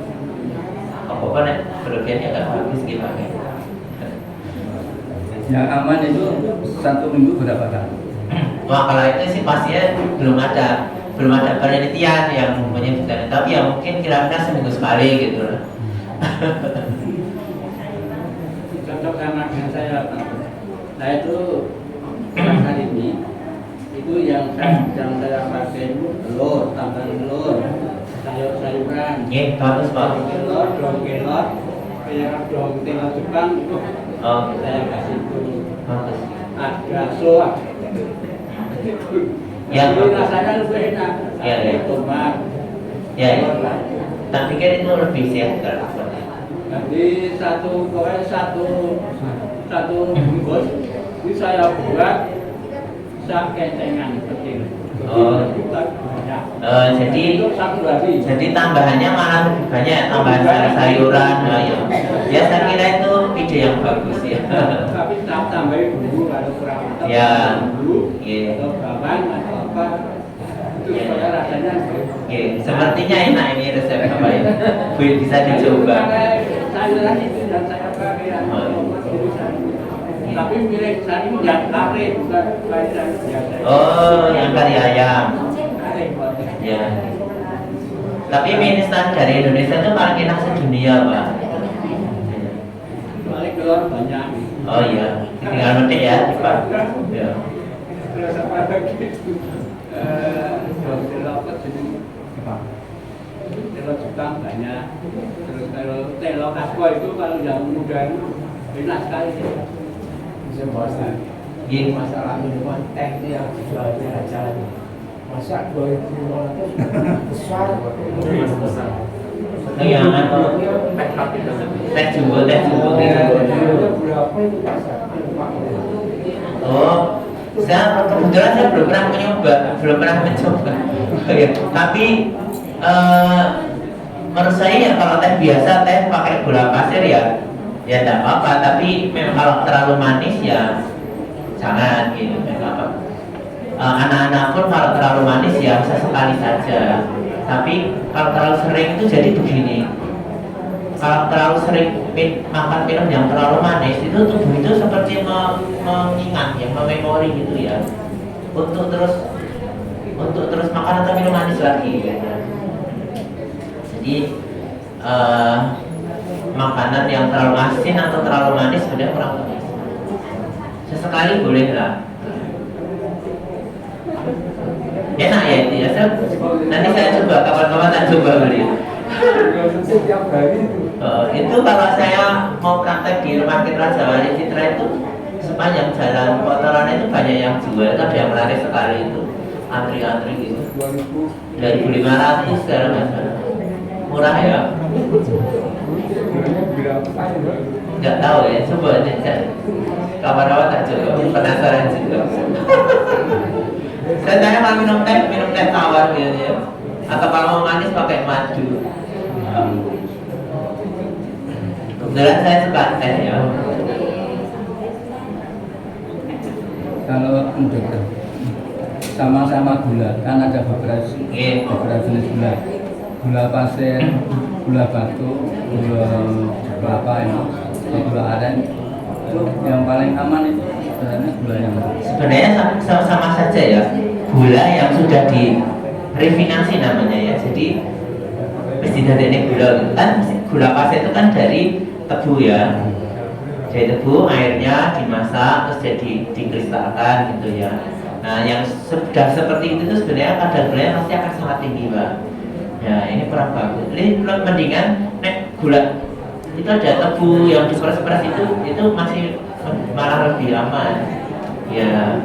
Pokoknya berlebihannya nggak bagus gitu. Yang aman itu 1 minggu berapa kali? Wah kalau itu sih pastinya belum ada penelitian yang menyebutkan, tapi ya mungkin kira-kira seminggu sekali gitu lah. Contoh anaknya saya, nah itu hari ini itu yang saya pakai itu telur, tambahan telur, sayur-sayuran, Bagus Pak. dong kelor, kayak dong telur Jepang itu saya kasih itu. Bagus. Ada soa. Yang Jadi rasanya lebih enak. Ya, ya. Tomat. Ya, tak pikir itu lebih sehat kalau seperti itu. Jadi satu bungkus ini saya buat kentengan kecil. Jadi Untuk 1 hari. jadi tambahannya malah lebih banyak, tambahan sayuran. Ya. Ya saya kira itu ide yang bagus ya. Tapi tambahin bumbu kalau kurang mantap. Ya. Bumbu, Iya. atau bawang atau apa. Itu supaya rasanya Oke, sepertinya enak ini resep apa ya? Bisa dicoba. Sayuran itu yang saya pakai yang tapi milik saya ini yang kare bukan kayak sayur biasa. Oh, yang kari ayam. Kare buat Ya. Tapi mie instan dari Indonesia itu paling enak sedunia, Pak. balik keluar banyak. Oh iya, tinggal metik ya, Pak. Ya. Terus apa lagi? Telur jadi telur Jepang banyak. Terus kalau telur kasko itu kalau yang muda itu enak sekali. Bisa bahasa. Iya. Masalah minuman teh itu yang dijual di jalan. Masa 2.500 besar. Iya, teh jumbo gitu. Berapa itu pasar? Oh, kebetulan saya belum pernah mencoba. Ya, tapi menurut saya ya kalau teh biasa, teh pakai gula pasir ya tidak apa-apa. Tapi memang kalau terlalu manis ya jangan gitu. Anak-anak pun kalau terlalu manis ya sesekali saja. Tapi kalau terlalu sering itu jadi begini. Kalau terlalu sering makan minum yang terlalu manis itu tubuh itu seperti mengingat ya, memori gitu ya, untuk terus makan atau minum manis lagi gitu. Jadi makanan yang terlalu asin atau terlalu manis sudah kurang bagus. Sesekali boleh lah. Enak ya itu ya. Nanti saya coba, kawan-kawan tak coba beli. Setiap hari Itu kalau saya mau praktek di Rumah Citra Jawa Citra itu sepanjang jalan kotoran itu banyak yang jual, ada yang menarik sekali itu, antri-antri gitu. 2.500 sekarang macam murah ya. Nggak tahu ya, coba aja cari. Kawan-kawan tak coba, penasaran juga. Saya tanya kalau minum teh tawar gitu ya, atau kalau mau manis pakai madu. Kebetulan saya suka teh ya. Kalau dokter sama-sama gula kan ada beberapa jenis gula, gula pasir, gula batu, gula kelapa ini, gula aren. Itu yang paling aman itu sebenarnya gula yang Sebenarnya sama saja ya, gula yang sudah direfinasi namanya ya. Jadi mesti dari gula kan, gula pasir itu kan dari tebu ya. Dari tebu airnya dimasak terus jadi dikristalkan gitu ya. Nah yang sudah seperti itu sebenarnya kadar gulanya pasti akan sangat tinggi, Pak. Ya ini kurang bagus. Ini mendingan gula itu ada tebu yang diperes-peres itu masih malah lebih aman. Ya,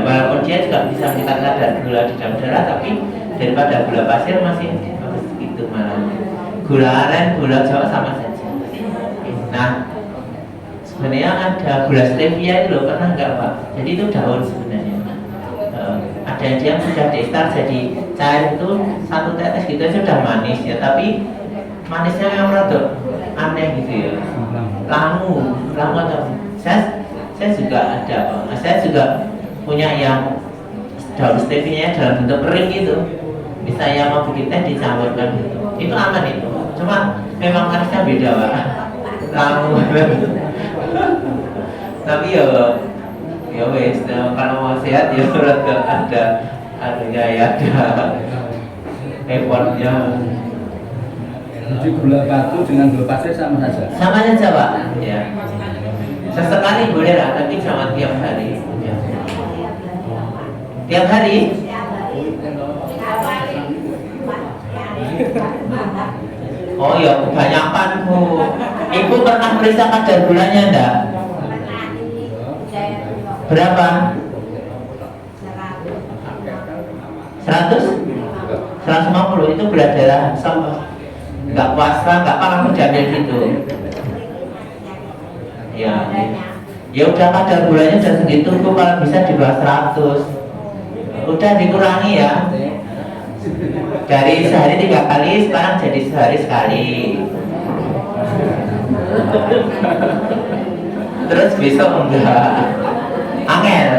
walaupun dia juga bisa meningkatkan kadar gula di dalam darah, tapi daripada gula pasir masih bagus gitu malah. Gula aren, gula Jawa sama saja. Nah, sebenarnya ada gula stevia itu loh, pernah nggak Pak? Jadi itu daun sebenarnya. Ada yang sudah diekstrak jadi cair itu 1 tetes gitu sudah manis ya, tapi manisnya memang rada aneh gitu ya. Langu atau saya juga ada Pak. Saya juga punya yang daun stevia dalam bentuk kering gitu. Bisa yang mau bikin teh dicampurkan gitu. Itu aman itu. Cuma memang manisnya beda Pak. Langu. Tapi ya wes, kalau mau sehat ya ada effortnya. Jadi gula batu dengan gula pasir sama saja. Sama saja Pak. Ya. Sesekali boleh lah, tapi jangan tiap hari. Ya. Tiap hari? Oh ya, kebanyakan Bu. Ibu pernah periksa kadar gulanya enggak? Berapa? 100? 150 itu gula darah sama. Enggak puasa, enggak apa-apa diambil gitu. Ya udah kadar gulanya udah segitu Bu, kalau bisa di bawah 100. Udah dikurangi ya. Dari sehari 3 kali sekarang jadi sehari sekali. Terus besok enggak. Angel.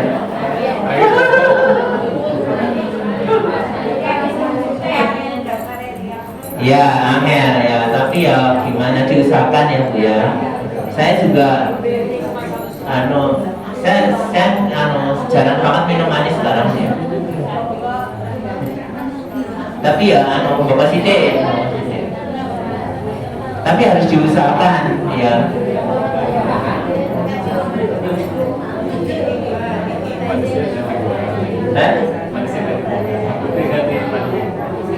Ya angel ya, tapi ya gimana diusahakan ya Bu ya. Saya juga saya jarang banget minum manis sekarang ya. Tapi ya bapak sidik. Tapi harus diusahakan ya.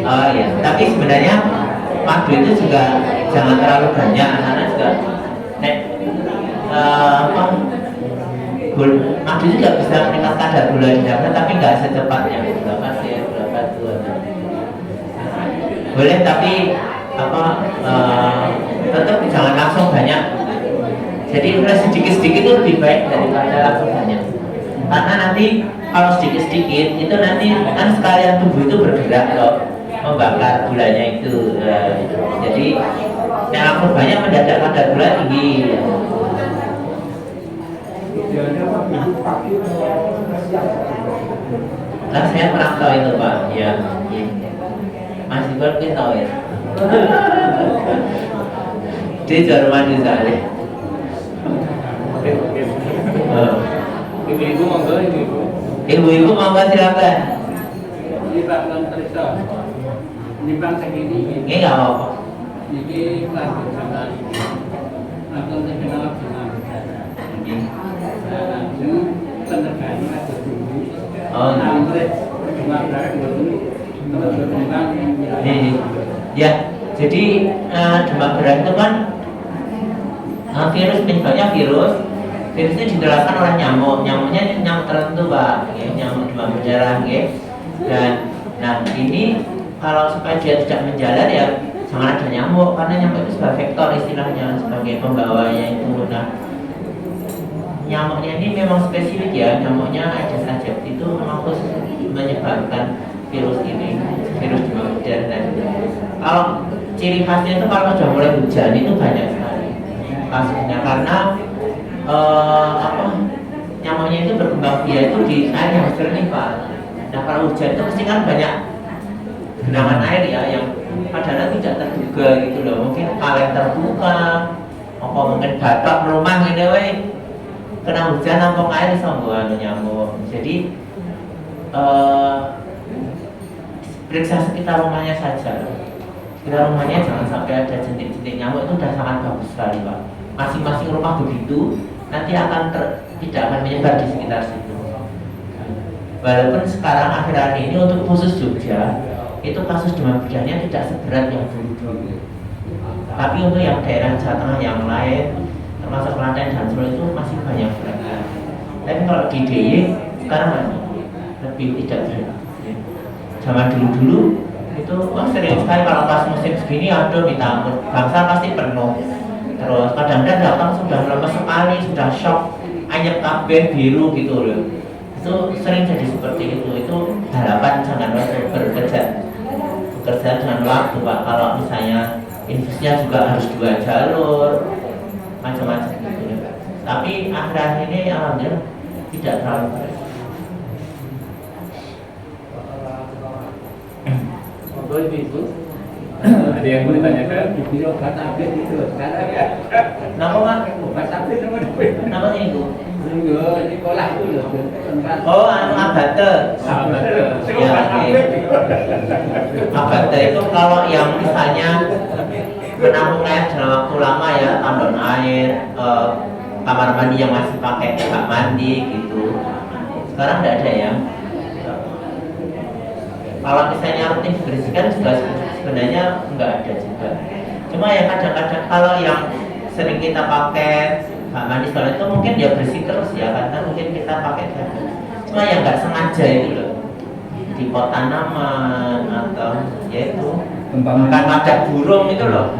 Oh ya, tapi sebenarnya madu itu juga jangan terlalu banyak, karena juga madu juga bisa meningkatkan kadar gula di darah, tapi nggak secepatnya gula pasir, gula batu. Boleh, tapi tetap jangan langsung banyak. Jadi udah sedikit-sedikit itu lebih baik daripada langsung banyak. Karena nanti kalau sedikit-sedikit itu nanti kan sekalian tubuh itu bergerak loh, membakar gulanya itu. Jadi yang langsung banyak mendadak kadar gula tinggi. Nah, saya pernah tahu itu Pak, ya. Masih mungkin tahu ya. Dia jual mandi sekali. Ibu-ibu monggo, ibu-ibu. Ibu-ibu monggo silakan. Ini Pak Teresa. Ini Bang segini. Ini nggak apa-apa. Ini plastik sama ini. Langsung terkenal dengan ini. Ini penerbangan ada dulu. Oh, Sampai cuma berapa dulu. Ya, jadi demam berdarah itu kan virus, penyebabnya virus. Virusnya ditularkan oleh nyamuknya nyamuk tertentu Pak, ya, nyamuk demam berdarah, ya. Dan nah ini kalau supaya dia tidak menjalar ya jangan ada nyamuk, karena nyamuk itu sebagai vektor istilahnya, sebagai pembawanya itu. Nah, nyamuknya ini memang spesifik ya, nyamuknya Aedes aegypti itu memang khusus menyebabkan virus ini, virus demam berdarah tadi. Kalau ciri khasnya itu kalau sudah mulai hujan itu banyak sekali kasusnya, karena nyamuknya itu berkembang biak itu di air yang jernih Pak. Nah kalau hujan itu pasti kan banyak genangan air ya, yang padahal tidak terduga gitu loh. Mungkin kaleng terbuka, apa mungkin batok rumah gitu kena hujan nampung air sama nyamuk. Jadi periksa sekitar rumahnya saja. Sekitar rumahnya jangan sampai ada jentik-jentik nyamuk, itu sudah sangat bagus sekali Pak. Masing-masing rumah begitu nanti akan tidak akan menyebar di sekitar situ. Walaupun sekarang akhir-akhir ini untuk khusus Jogja itu kasus demam berdarahnya tidak seberat yang dulu. Tapi untuk yang daerah Jawa Tengah yang lain, termasuk Klaten dan Solo itu masih banyak berangkat. Tapi kalau di DIY sekarang lebih tidak berangkat. Zaman dulu-dulu itu wah sering sekali kalau pas musim segini aduh minta ampun, bangsa pasti penuh. Terus kadang-kadang datang sudah lemes sekali, sudah shock, anyep kabeh biru gitu loh. Itu sering jadi seperti itu harapan jangan bekerja dengan waktu Pak. Kalau misalnya infusnya juga harus 2 jalur macam-macam gitu ya. Tapi akhir-akhir ini alhamdulillah tidak terlalu berat. Monggo Ibu. Ada yang mau ditanyakan? Obat tablet itu sekarang ya. Nama Pak? Obat tablet Namanya Ibu? Ini sekolah itu loh. Oh, abate. Ya, abate itu kalau yang misalnya menampung air dalam waktu lama ya, tandon air, kamar mandi yang masih pakai bak mandi gitu. Sekarang tidak ada ya. Kalau misalnya rutin dibersihkan juga sebenarnya nggak ada juga. Cuma ya kadang-kadang kalau yang sering kita pakai bak mandi segala itu mungkin dia bersih terus ya, karena mungkin kita pakai ganda. Cuma yang nggak sengaja itu loh, di pot tanaman atau ya itu makan macam burung itu loh.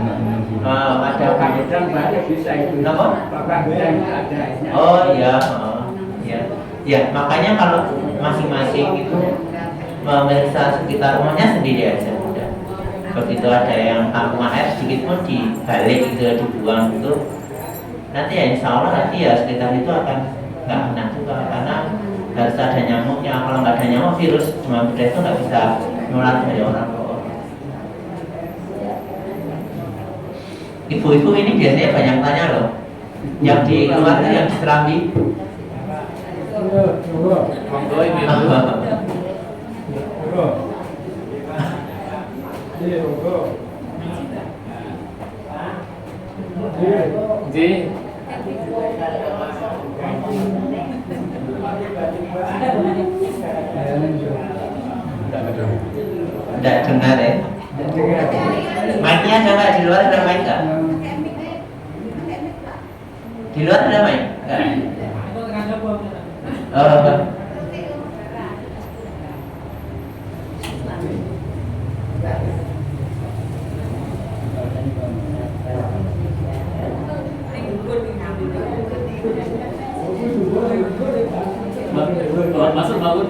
Ada Kadang banyak bisa itu. Apa? Kadang ada. Oh iya, ya makanya kalau masing-masing itu memeriksa sekitar rumahnya sendiri aja udah. Begitu ada yang tampungan air sedikit pun dibalik gitu, dibuang gitu. Nanti ya insya Allah nanti ya sekitar itu akan nggak kena juga karena harus ada nyamuknya. Kalau nggak ada nyamuk virus demam berdarah itu nggak bisa menular dari orang ke orang. Ibu-ibu ini biasanya banyak tanya loh. Yang di luar itu yang di Serambi. Monggo Ibu. Ji. Tidak dengar ya. Mic-nya ada nggak? Di luar ada mic nggak? Di luar ada mic? Nggak. Oh. Masuk bangun.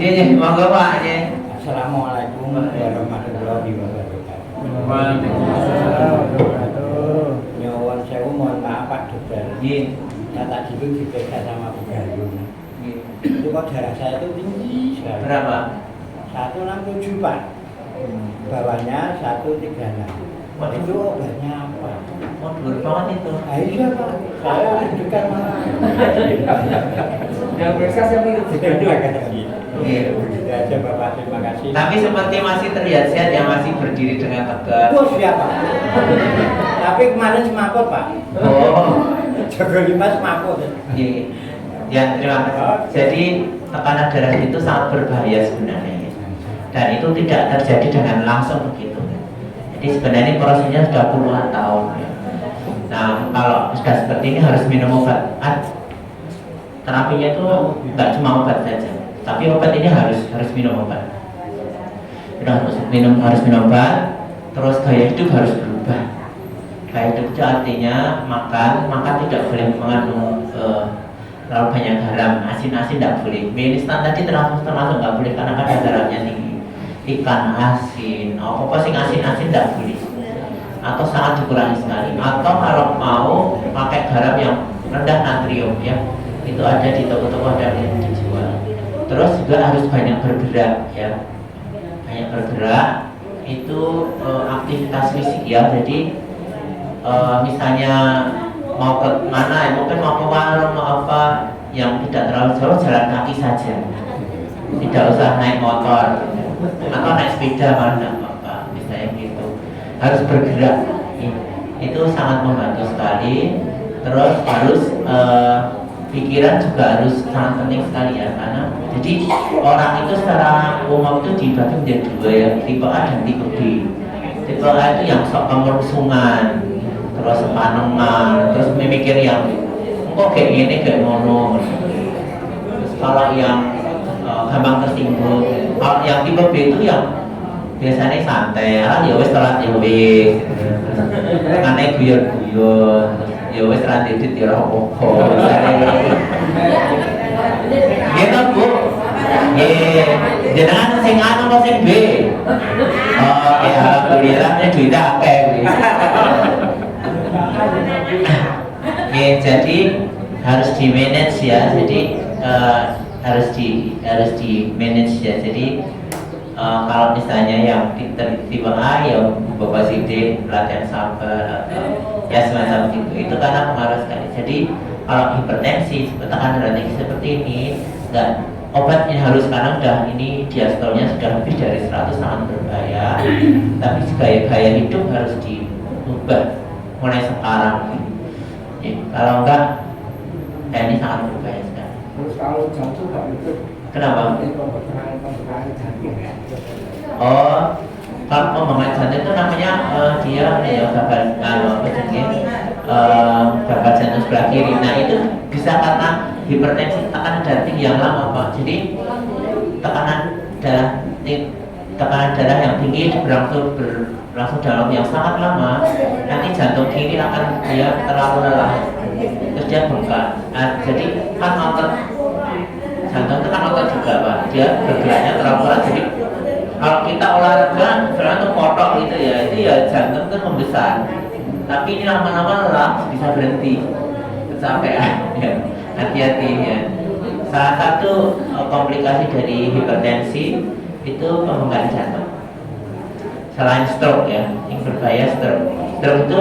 Iya, monggo Pak. Assalamualaikum warahmatullahi wabarakatuh. Waalaikumsalam. Nyuwun sewu, mohon maaf Pak Dokter. Iya. Saya tadi itu diperiksa sama Bu Gayung. Itu kok darah saya itu tinggi sekali. Berapa? 167 Pak. Bawahnya 136. Waduh. Itu obatnya apa? Mundur banget itu. Ah, iya Pak. Saya deg-degan malah. Yang periksa saya minum terima kasih. Iya. Begitu aja Bapak, terima kasih. Tapi seperti masih terlihat sehat ya, masih berdiri dengan tegak. Bos siapa? Tapi kemarin semaput Pak. Oh. Jago 5 semaput. Iya. Ya, terima kasih. Jadi tekanan darah itu sangat berbahaya sebenarnya. Ya. Dan itu tidak terjadi dengan langsung begitu. Jadi sebenarnya prosesnya sudah puluhan tahun. Ya. Nah, kalau sudah seperti ini harus minum obat. Terapinya itu nggak cuma obat saja, tapi obat ini harus minum obat. Harus minum obat, terus gaya hidup harus berubah. Gaya hidup itu artinya makan tidak boleh mengandung terlalu banyak garam, asin tidak boleh. Mie instan tadi termasuk nggak boleh karena kadar garamnya tinggi. Ikan asin, apa sih asin tidak boleh. Atau sangat dikurangi sekali. Atau kalau mau pakai garam yang rendah natrium ya, itu ada di toko-toko ada yang dijual. Terus juga harus banyak bergerak ya, banyak bergerak itu aktivitas fisik ya. Jadi misalnya mau ke mana ya, mungkin mau ke warung mau apa yang tidak terlalu jauh, jalan kaki saja, tidak usah naik motor atau naik sepeda malah tidak apa-apa, misalnya gitu. Harus bergerak. itu sangat membantu sekali. Terus harus pikiran juga harus sangat penting sekali ya, karena jadi orang itu secara umum itu dibagi menjadi dua ya, tipe A dan tipe B. Tipe A itu yang sok kemerusungan, terus sepanengan, terus memikir yang kok kayak gini kayak ngono. Terus kalau yang gampang tersinggung, kalau yang tipe B itu yang biasanya santai, ya wes telat ya wes, karena guyon-guyon, ya wes telat didit ya apa-apa. Gitu Bu. Jenengan sing A apa sing B? Oh ya alhamdulillah duitnya akeh kuwi. Jadi harus di manage ya. Jadi harus di manage ya. Jadi kalau misalnya yang tipe A ya Bapak Sidik latihan sabar atau ya semacam itu karena pengaruh sekali. Jadi kalau hipertensi, tekanan darah tinggi seperti ini, enggak obatnya harus karena udah ini diastolnya sudah lebih dari 100 sangat berbahaya. Tapi gaya hidup harus diubah mulai sekarang. Ya, kalau enggak, ini sangat berbahaya sekali. Terus kalau jantung Pak itu Kenapa? pembekalan jantung ya. Oh, kalau pembangunan jantung itu namanya dia ya gagal gagal jantung sebelah kiri. Nah itu bisa karena hipertensi tekanan darah tinggi yang lama Pak. Jadi tekanan darah yang tinggi berlangsung dalam yang sangat lama. Nanti jantung kiri akan dia terlalu lelah, terus dia bengkak. Nah, jadi kan otot jantung itu kan otot juga Pak. Dia bergeraknya terlalu kuat. Jadi kalau kita olahraga, misalnya untuk kotok gitu ya, itu ya jantung itu membesar. Tapi ini lama-lama lelah bisa berhenti, kecapean. Ya. Hati-hati ya. Salah satu komplikasi dari hipertensi itu pembengkakan jantung. Selain stroke ya, yang berbahaya stroke. Stroke itu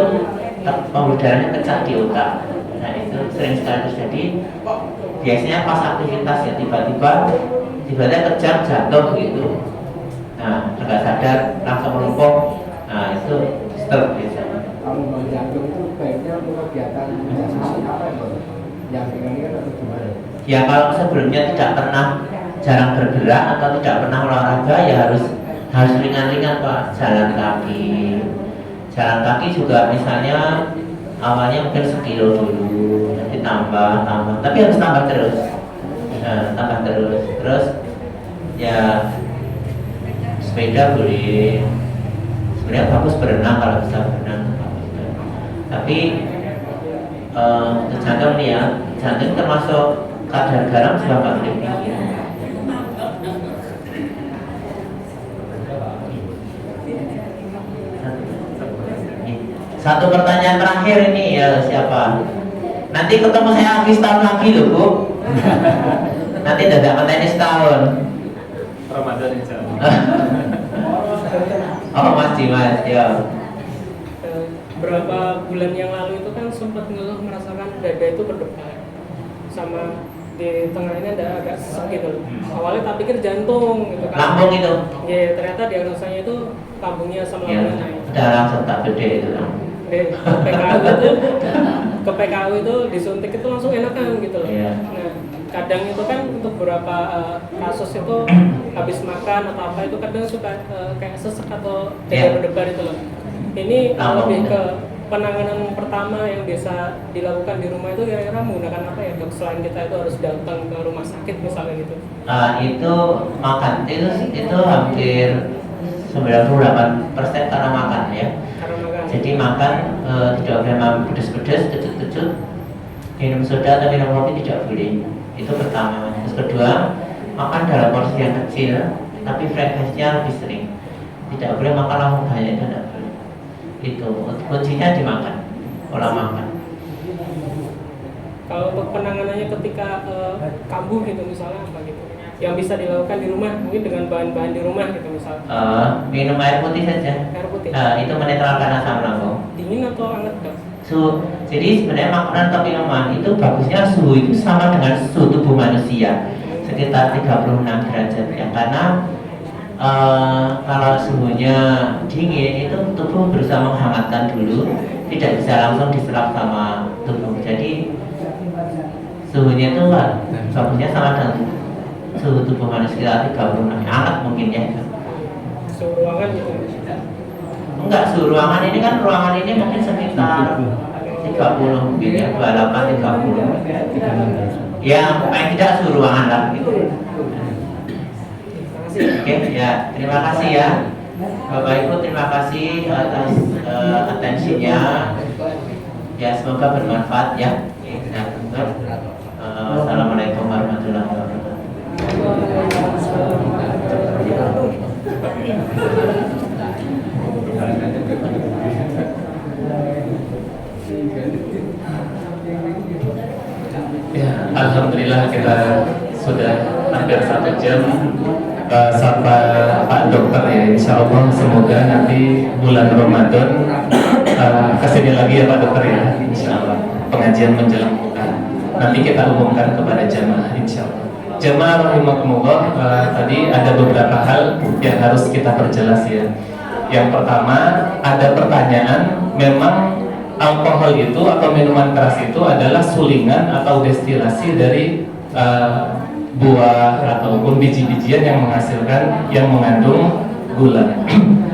pembuluh darahnya pecah di otak. Nah itu sering sekali terjadi. Biasanya pas aktivitas ya tiba-tiba kejang jatuh gitu. Nah nggak sadar langsung melumpuh. Nah itu stroke biasanya. Kalau mau jantung itu baiknya untuk kegiatan seperti apa yang ringan atau gimana? Ya kalau sebelumnya tidak pernah jarang bergerak atau tidak pernah olahraga ya harus ringan-ringan Pak. Jalan kaki juga misalnya awalnya mungkin 1 kilo dulu, nanti tambah, tapi harus tambah terus. Nah, terus ya sepeda boleh. Sebenarnya bagus berenang kalau bisa berenang. Tapi jantung nih ya, jantung termasuk kadar garam juga nggak boleh tinggi. Satu pertanyaan terakhir ini ya siapa? Nanti ketemu saya habis tahun lagi loh Bu. Nanti dadak mateni setahun. Ramadan insya Allah. Oh Mas Dimas ya. Berapa bulan yang lalu itu kan sempat ngeluh merasakan dada itu berdebar sama di tengahnya ada agak sesak gitu. Awalnya tak pikir jantung gitu kan. Lambung itu. Ya ternyata diagnosanya itu lambungnya sama Ya, lambungnya naik. udah langsung tak gede itu. Ke PKU itu disuntik itu langsung enakan gitu loh. Iya. Nah kadang itu kan untuk beberapa kasus itu habis makan atau apa itu kadang suka kayak sesek atau Iya. berdebar itu loh. Ini Lambung. lebih ke penanganan pertama yang bisa dilakukan di rumah itu kira-kira menggunakan apa ya dok, selain kita itu harus datang ke rumah sakit misalnya gitu. Itu makan itu hampir 98% karena makan ya. Karena makan. Jadi makan tidak boleh makan pedas-pedas, kecut-kecut, minum soda atau minum kopi tidak boleh. Itu pertama. Terus kedua, makan dalam porsi yang kecil, tapi frekuensinya lebih sering. Tidak boleh makan langsung banyak, itu tidak boleh. Itu kuncinya dimakan, pola makan. Kalau untuk penanganannya ketika kambuh gitu misalnya apa gitu, yang bisa dilakukan di rumah mungkin dengan bahan-bahan di rumah gitu misalnya. Minum air putih saja. Air putih. Itu menetralkan asam lambung. Dingin atau hangat dok? Jadi sebenarnya makanan atau minuman itu bagusnya suhu itu sama dengan suhu tubuh manusia sekitar 36 derajat ya, karena kalau suhunya dingin itu tubuh berusaha menghangatkan dulu, tidak bisa langsung diserap sama tubuh. Jadi suhunya itu bagusnya sama dengan suhu tubuh manusia 36, hangat mungkin ya. Suhu ruangan gitu. Enggak, suhu ruangan ini kan ruangan ini mungkin sekitar 30 mungkin ya, 28 30. Ya, paling tidak suhu ruangan lah gitu. Oke, ya, terima kasih ya. Bapak Ibu, terima kasih atas atensinya. Ya, semoga bermanfaat ya. Assalamualaikum warahmatullahi wabarakatuh. Ya, alhamdulillah kita sudah hampir 1 jam sama Pak Dokter ya. Insya Allah semoga nanti bulan Ramadan kesini lagi ya Pak Dokter ya. Insya Allah pengajian menjelang buka. Nanti kita umumkan kepada jamaah insya Allah. Jamaah rahimakumullah, tadi ada beberapa hal yang harus kita perjelas ya. Yang pertama, ada pertanyaan, memang alkohol itu atau minuman keras itu adalah sulingan atau destilasi dari buah ataupun biji-bijian yang menghasilkan, yang mengandung gula.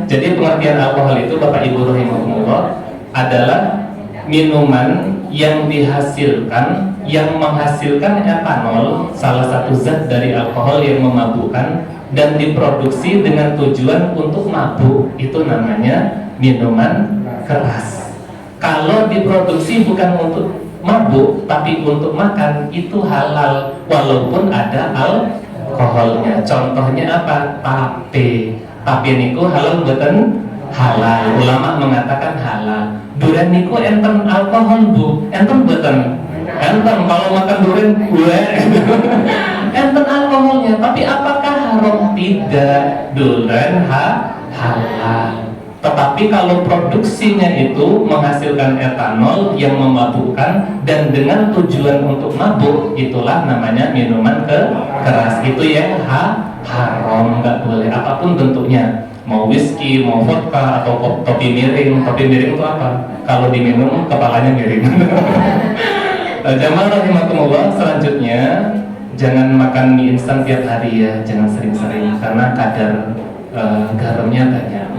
Jadi pengertian alkohol itu Bapak Ibu rahimakumullah adalah minuman yang dihasilkan, yang menghasilkan etanol, salah satu zat dari alkohol yang memabukkan, dan diproduksi dengan tujuan untuk mabuk. Itu namanya minuman keras. Kalau diproduksi bukan untuk mabuk tapi untuk makan, itu halal walaupun ada alkoholnya. Contohnya apa? Tape niku halal mboten? Halal. Ulama mengatakan halal. Durian niku enten alkohol Bu, enten mboten? Enten. Kalau makan durian enten alkoholnya. Tapi apakah haram? Tidak. Durian halal. Tetapi kalau produksinya itu menghasilkan etanol yang memabukkan dan dengan tujuan untuk mabuk, itulah namanya minuman keras. Itu yang haram, nggak boleh apapun bentuknya. Mau whisky, mau vodka, atau topi miring. Topi miring itu apa? Kalau diminum kepalanya miring. Jamaah rahimakumullah, selanjutnya jangan makan mie instan tiap hari ya, jangan sering-sering karena kadar garamnya banyak.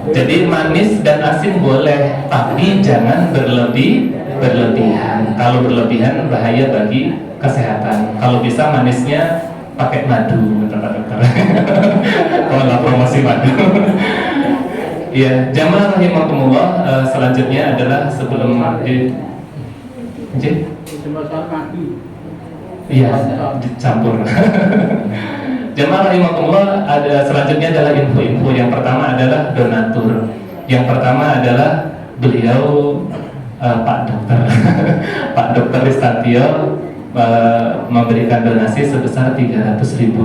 Jadi manis dan asin boleh, tapi jangan berlebihan. Kalau berlebihan bahaya bagi kesehatan. Kalau bisa manisnya pakai madu, dokter. Kalau promosi madu. Ya, jamaah rahimakumullah, selanjutnya adalah sebelum mandi. Iya, dicampur. Jamaah rahimakumullah, ada selanjutnya adalah info-info. Yang pertama adalah donatur. Yang pertama adalah beliau Pak Dokter Pak Dokter Ristantio memberikan donasi sebesar Rp300.000.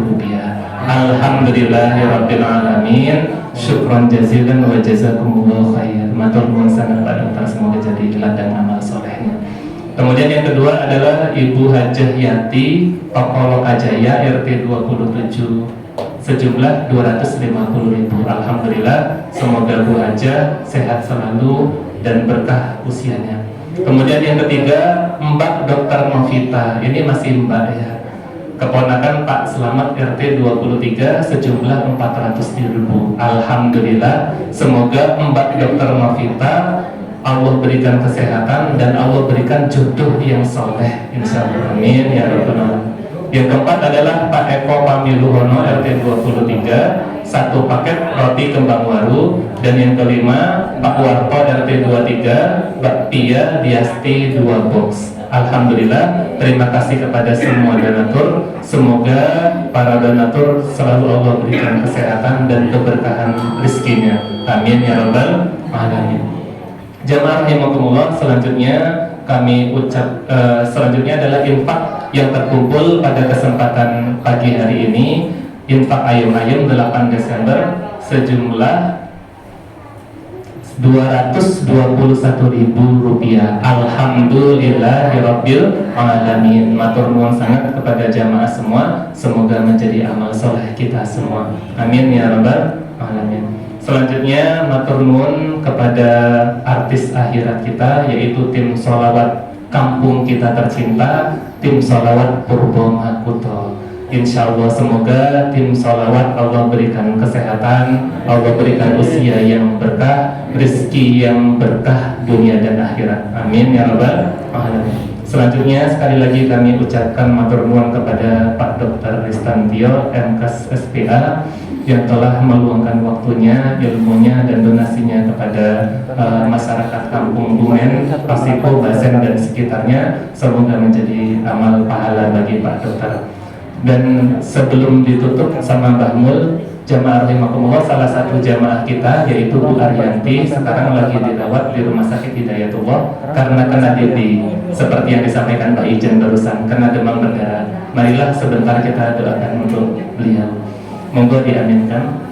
Alhamdulillahirabbil alamin. Syukron jazilan wa jazakumullahu khair. Matur nuwun sangat Pak Dokter, semoga jadi ladang amal solehnya. Kemudian yang kedua adalah Ibu Hajah Yati Toko Lokajaya RT 27 sejumlah 250.000. Alhamdulillah, semoga Bu Hajah sehat selalu dan berkah usianya. Kemudian yang ketiga Mbak Dr. Novita, ini masih Mbak ya, keponakan Pak Selamat RT 23 sejumlah 400.000. Alhamdulillah, semoga Mbak Dr. Novita Allah berikan kesehatan dan Allah berikan jodoh yang soleh, insyaallah, amin ya rabbal alamin. Yang keempat adalah Pak Eko Pamiluhono RT 23 1 paket roti kembang waru, dan yang kelima Pak Warto RT 23 bakpia Diasti 2 box. Alhamdulillah, terima kasih kepada semua donatur. Semoga para donatur selalu Allah berikan kesehatan dan keberkahan rezekinya, amin ya rabbal alamin. Jamaah rahimakumullah, selanjutnya kami selanjutnya adalah infak yang terkumpul pada kesempatan pagi hari ini. Infak ayam-ayam 8 Desember sejumlah Rp221.000. Alhamdulillahirabbil alamin. Matur nuwun sangat kepada jamaah semua. Semoga menjadi amal soleh kita semua. Amin ya rabbal alamin. Selanjutnya matur nuwun kepada artis akhirat kita, yaitu tim sholawat kampung kita tercinta, tim sholawat Purbo Makuto. Insya Allah semoga tim sholawat Allah berikan kesehatan, Allah berikan usia yang berkah, rezeki yang berkah dunia dan akhirat. Amin ya rabbal alamin. Selanjutnya sekali lagi kami ucapkan matur nuwun kepada Pak Dr. Ristantio MKes SPA yang telah meluangkan waktunya, ilmunya dan donasinya kepada masyarakat Kampung Bumen, Pasiko, Basen dan sekitarnya. Semoga menjadi amal pahala bagi Pak Dokter. Dan sebelum ditutup sama Mbah Mul, jamaah rahimakumullah, salah satu jamaah kita yaitu Bu Ariyanti sekarang lagi dirawat di Rumah Sakit Hidayatullah karena kena DB, seperti yang disampaikan Pak Ijen barusan, kena demam berdarah. Marilah sebentar kita doakan untuk beliau. Monggo diaminkan.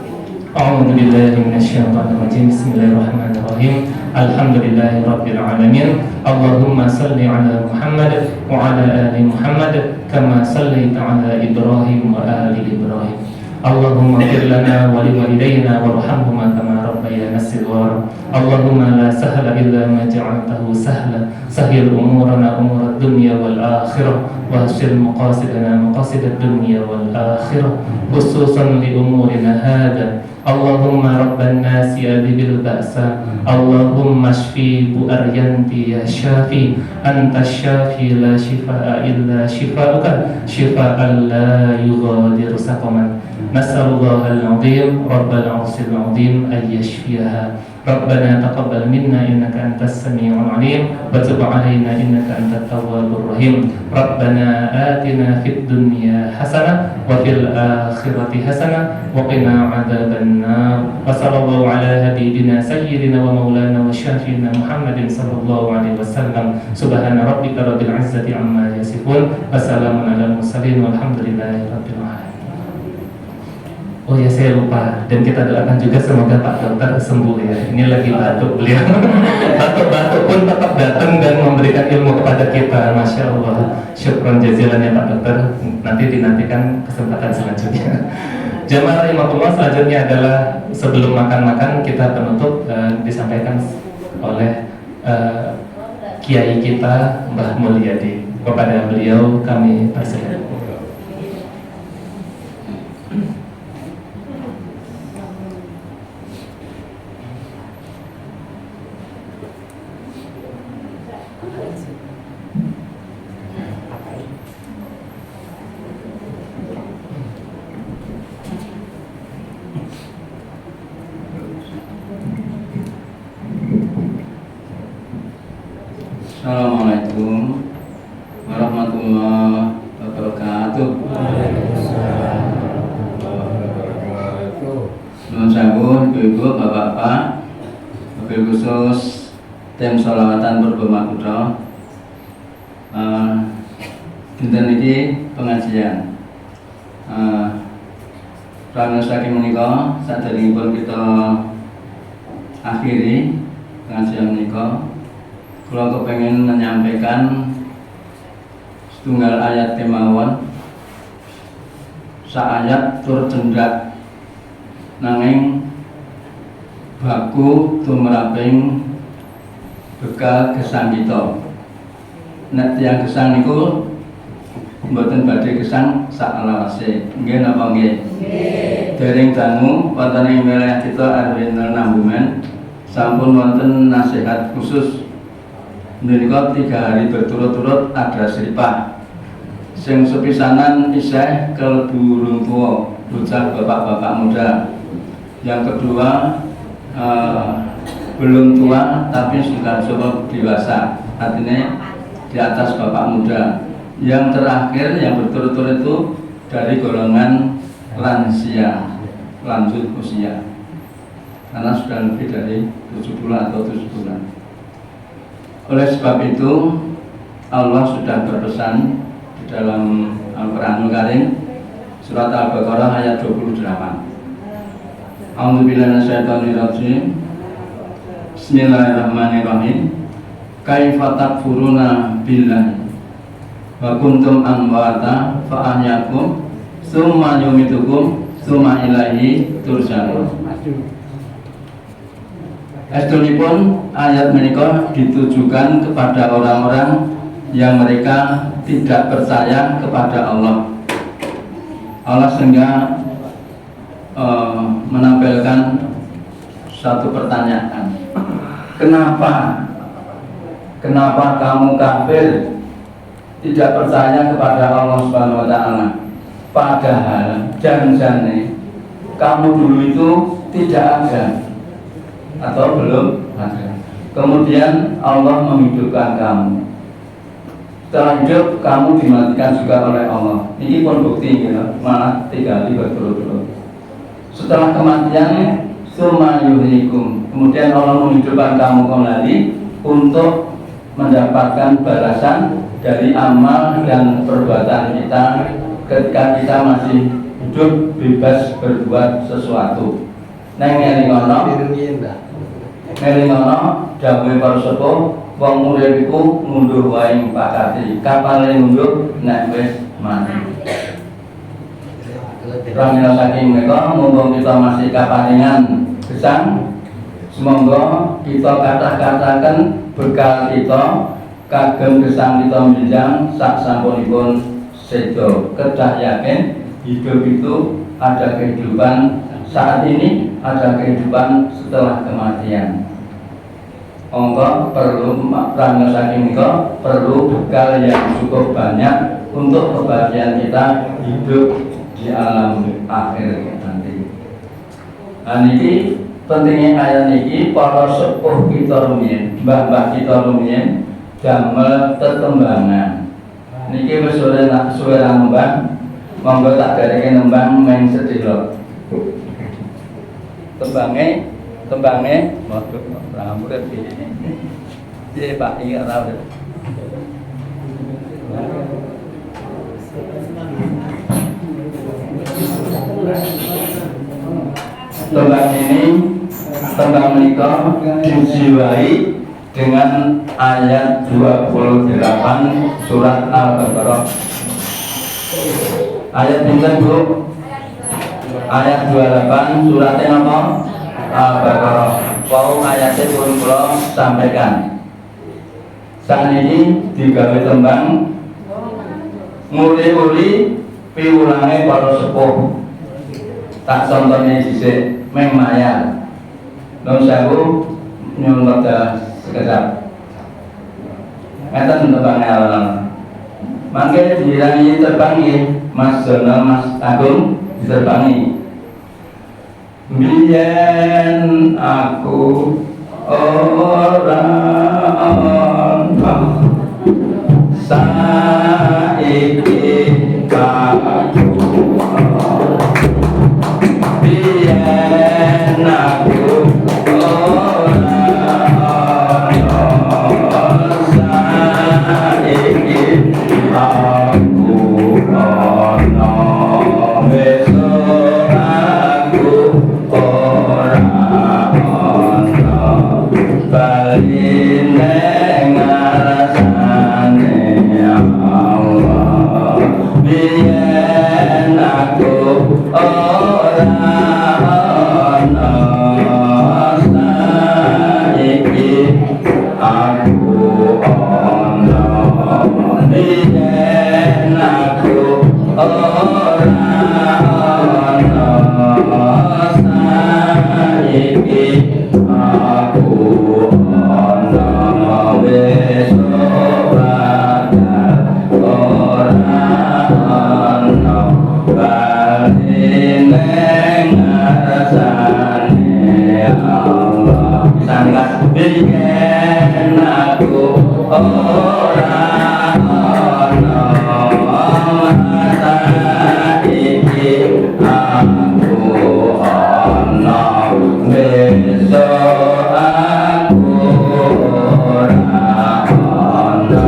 A'udzubillahi minasyaitonirrajim. Bismillahirrahmanirrahim. Alhamdulillahirabbil alamin. Allahumma shalli ala Muhammad wa ala ali Muhammad kama shallaita ala Ibrahim wa ali Ibrahim. Allahumma ighfir lana wa liwalidayna warhamhuma kama rabbayana shighara. Allahumma la sahla illa ma ja'altahu sahla. Sahhil umurana umurad dunya wal akhirah wa hasil maqasidana maqasidad dunya wal akhirah, khususan li umurina hada. Allahumma rabban nasi adhibil ba'sa. Allahumma shfi Bu Ariyanti ya syafi. Anta syafi la shifaa illa shifauka, shifaan la yughadiru saqaman. Nas'alullahal azim rabbal arsyil azim ay yashfiha. Rabbana taqabbal minna innaka antas samiul alim wa tub alaina innaka antat tawwabur rahim. Rabbana atina fid dunya hasanah wa fil akhirati hasanah wa qina adzaban nar. Wa sallallahu ala habibina sayyidina wa maulana wa syafiina Muhammadin sallallahu alaihi wasallam. Subhana rabbika rabbil izzati amma yasifun. Wassalamun alal mursalin walhamdulillahi rabbil alamin. Oh ya, saya lupa, dan kita doakan juga semoga Pak Dokter sembuh ya. Ini lagi batuk beliau. Batuk-batuk pun tetap datang dan memberikan ilmu kepada kita. Masya Allah. Syukron jazilan ya Pak Dokter. Nanti dinantikan kesempatan selanjutnya. Jamaah rahimakumullah, selanjutnya adalah sebelum makan-makan kita penutup disampaikan oleh Kiai kita Mbah Mulyadi. Kepada beliau kami persilakan. Assalamualaikum warahmatullahi wabarakatuh. Nuwun sewu ibu-ibu, bapak-bapak, wabil khusus tim sholawatan Purbo Makuto. Dinten iki pengajian. Pranus saking menika saderengipun kita akhiri pengajian menika. Kula kepengin menyampaikan setunggal ayat kemawon. Sa ayat tur cendak nanging baku tumraping bekal gesang kita. Nek tiyang gesang niku mboten badhe gesang saklawase. Nggih napa nggih? Nggih. Dereng dangu wonten ing wilayah kita Arwinel Nambumen sampun wonten nasihat khusus. Menika 3 hari berturut-turut ada seripah. Sing sepisanan isih kelebu urung tuwa, bocah bapak-bapak muda. Yang kedua belum tua tapi sudah cukup dewasa, artinya di atas bapak muda. Yang terakhir yang berturut-turut itu dari golongan lansia, lanjut usia, karena sudah lebih dari 70 atau 7 bulan. Oleh sebab itu Allah sudah berpesan di dalam Al-Quranul Karim surat Al-Baqarah ayat 28. A'udzubillahi minasyaitonirrajim. Bismillahirrahmanirrahim. Kaifa takfuruna billahi wa kuntum amwata fa ahyakum summa yumitukum summa ilaihi turja'un. Astunipun ayat menika ditujukan kepada orang-orang yang mereka tidak percaya kepada Allah. Allah sehingga menampilkan satu pertanyaan. Kenapa kamu kafir, tidak percaya kepada Allah Subhanahu wa taala? Padahal jangan-jangan kamu dulu itu tidak ada atau belum ada. Kemudian Allah menghidupkan kamu. Setelah hidup kamu dimatikan juga oleh Allah. Ini pun bukti gitu, malah 3 kali berturut-turut. Setelah kematian summa yuhyikum. Kemudian Allah menghidupkan kamu kembali untuk mendapatkan balasan dari amal dan perbuatan kita ketika kita masih hidup bebas berbuat sesuatu. Neng ngelingono dawuhe para sepuh wong urip iku mundur wae pakati kapale mundur nek wis mati. Pramila saking menika mumpung kita masih kaparingan gesang, semoga kita kata-katakan bekal kita kagem gesang kita menjang sak sampunipun sedo. Kedah yakin hidup itu ada kehidupan saat ini, ada kehidupan setelah kematian. Ongko perlu pramila saking menika perlu bekal yang cukup banyak untuk kebahagiaan kita hidup di alam akhir nanti. Nah niki pentingnya ayat niki para sepuh kita rumiyin, mbah-mbah kita rumiyin damel tetembangan. Niki wis suwe nembang, monggo tak dereke nembang meng sedhela. Tembange maksud rambut piye Pak iki ora tahu. Tembang menika dijiwai dengan ayat 28 surat Al-Baqarah. Ayat pinten Bu? Ayat 28 suratnya apa? Al-Baqarah. Wau ayatnya pun kula sampaikan. Saat ini digawe tembang muli-muli piwulange para sepuh. Tak contohnya dhisik meng mayar. Nun sewu nyuwun wekdal sekejap. Ngeten tembang alon. Mangke dirangi terbangi Mas Jonal Mas Agung diterbangi. Biyen aku ora ana saiki aku biyen aku ora ana saiki aku ana besok aku ora ana bali nang ngarasane Allah biyen aku ora ana saiki aku ana biyen aku ora ana saiki aku ana besok ora ana bali nang ngarasane Allah. Sangat biyen aku ora ana saiki aku ana besok aku ora ana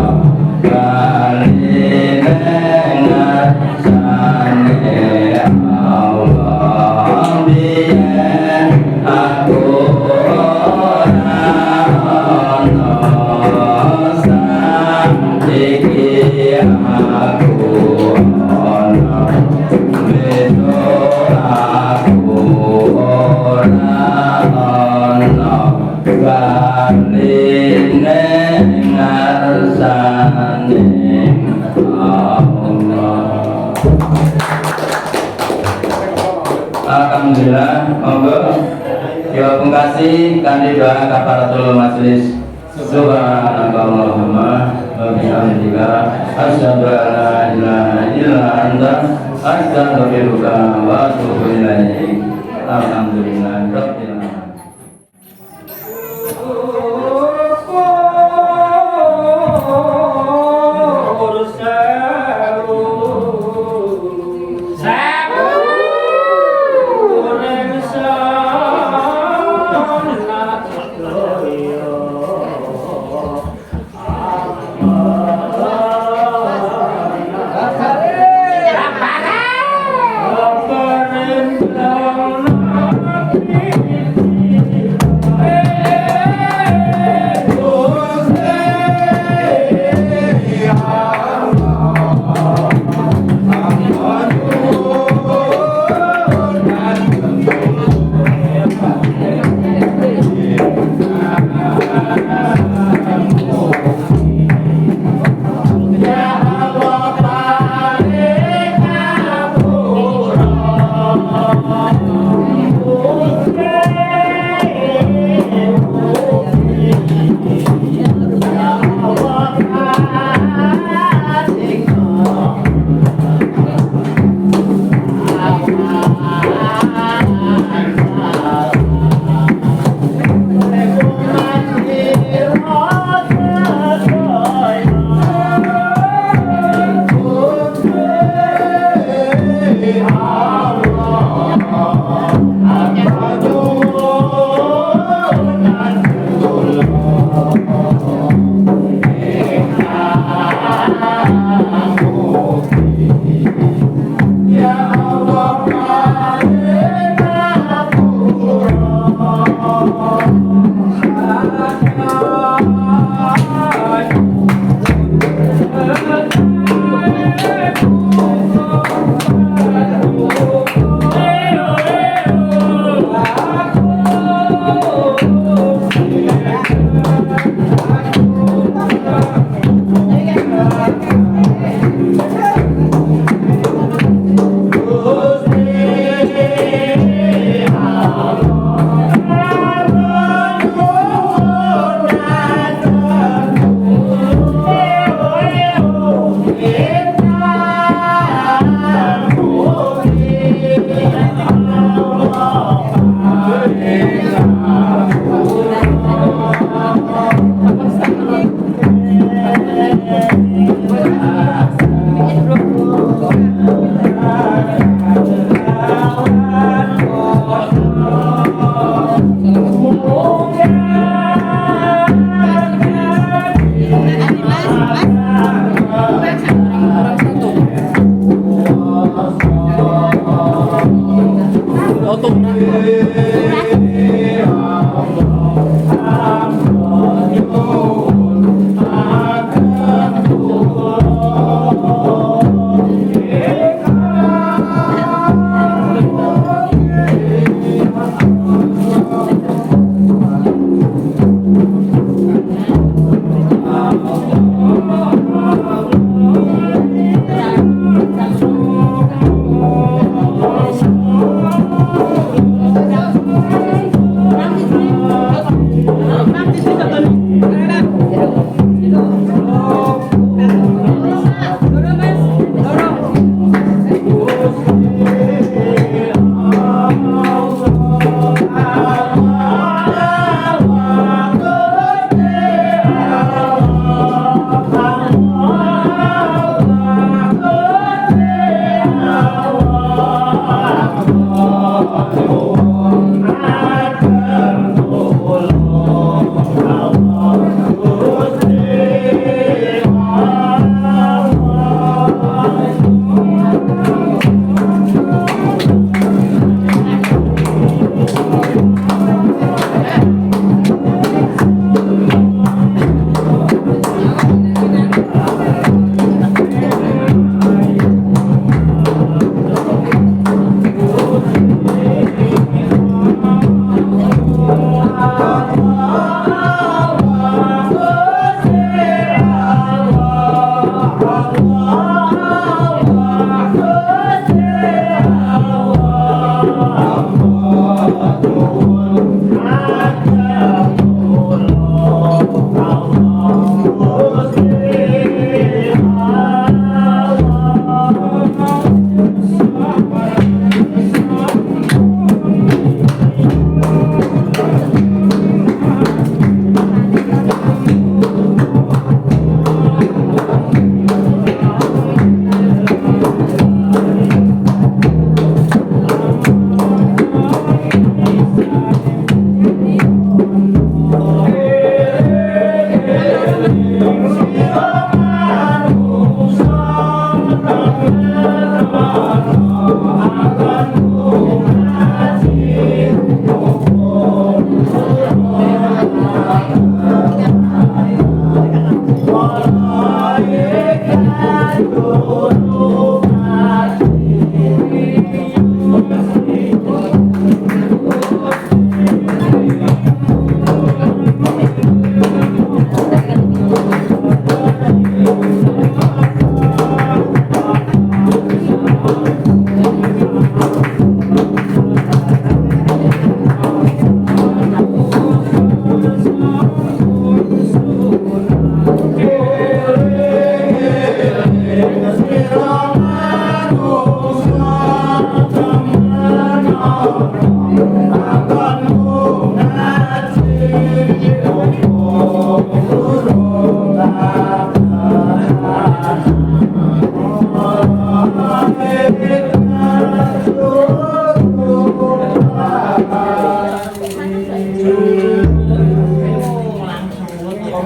bali nang ngarasane Allah. Biyen aku ora Saline ngarsane Allah. Alhamdulillah, monggo ya pungkasi kanthi doa kafaratul majelis. Subhanallahumma wa bihamdika asyhadu an la ilaha illa anta astaghfiruka wa atubu ilaik. Alhamdulillah rabbil alamin.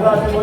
Oh, ya.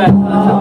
Mbak.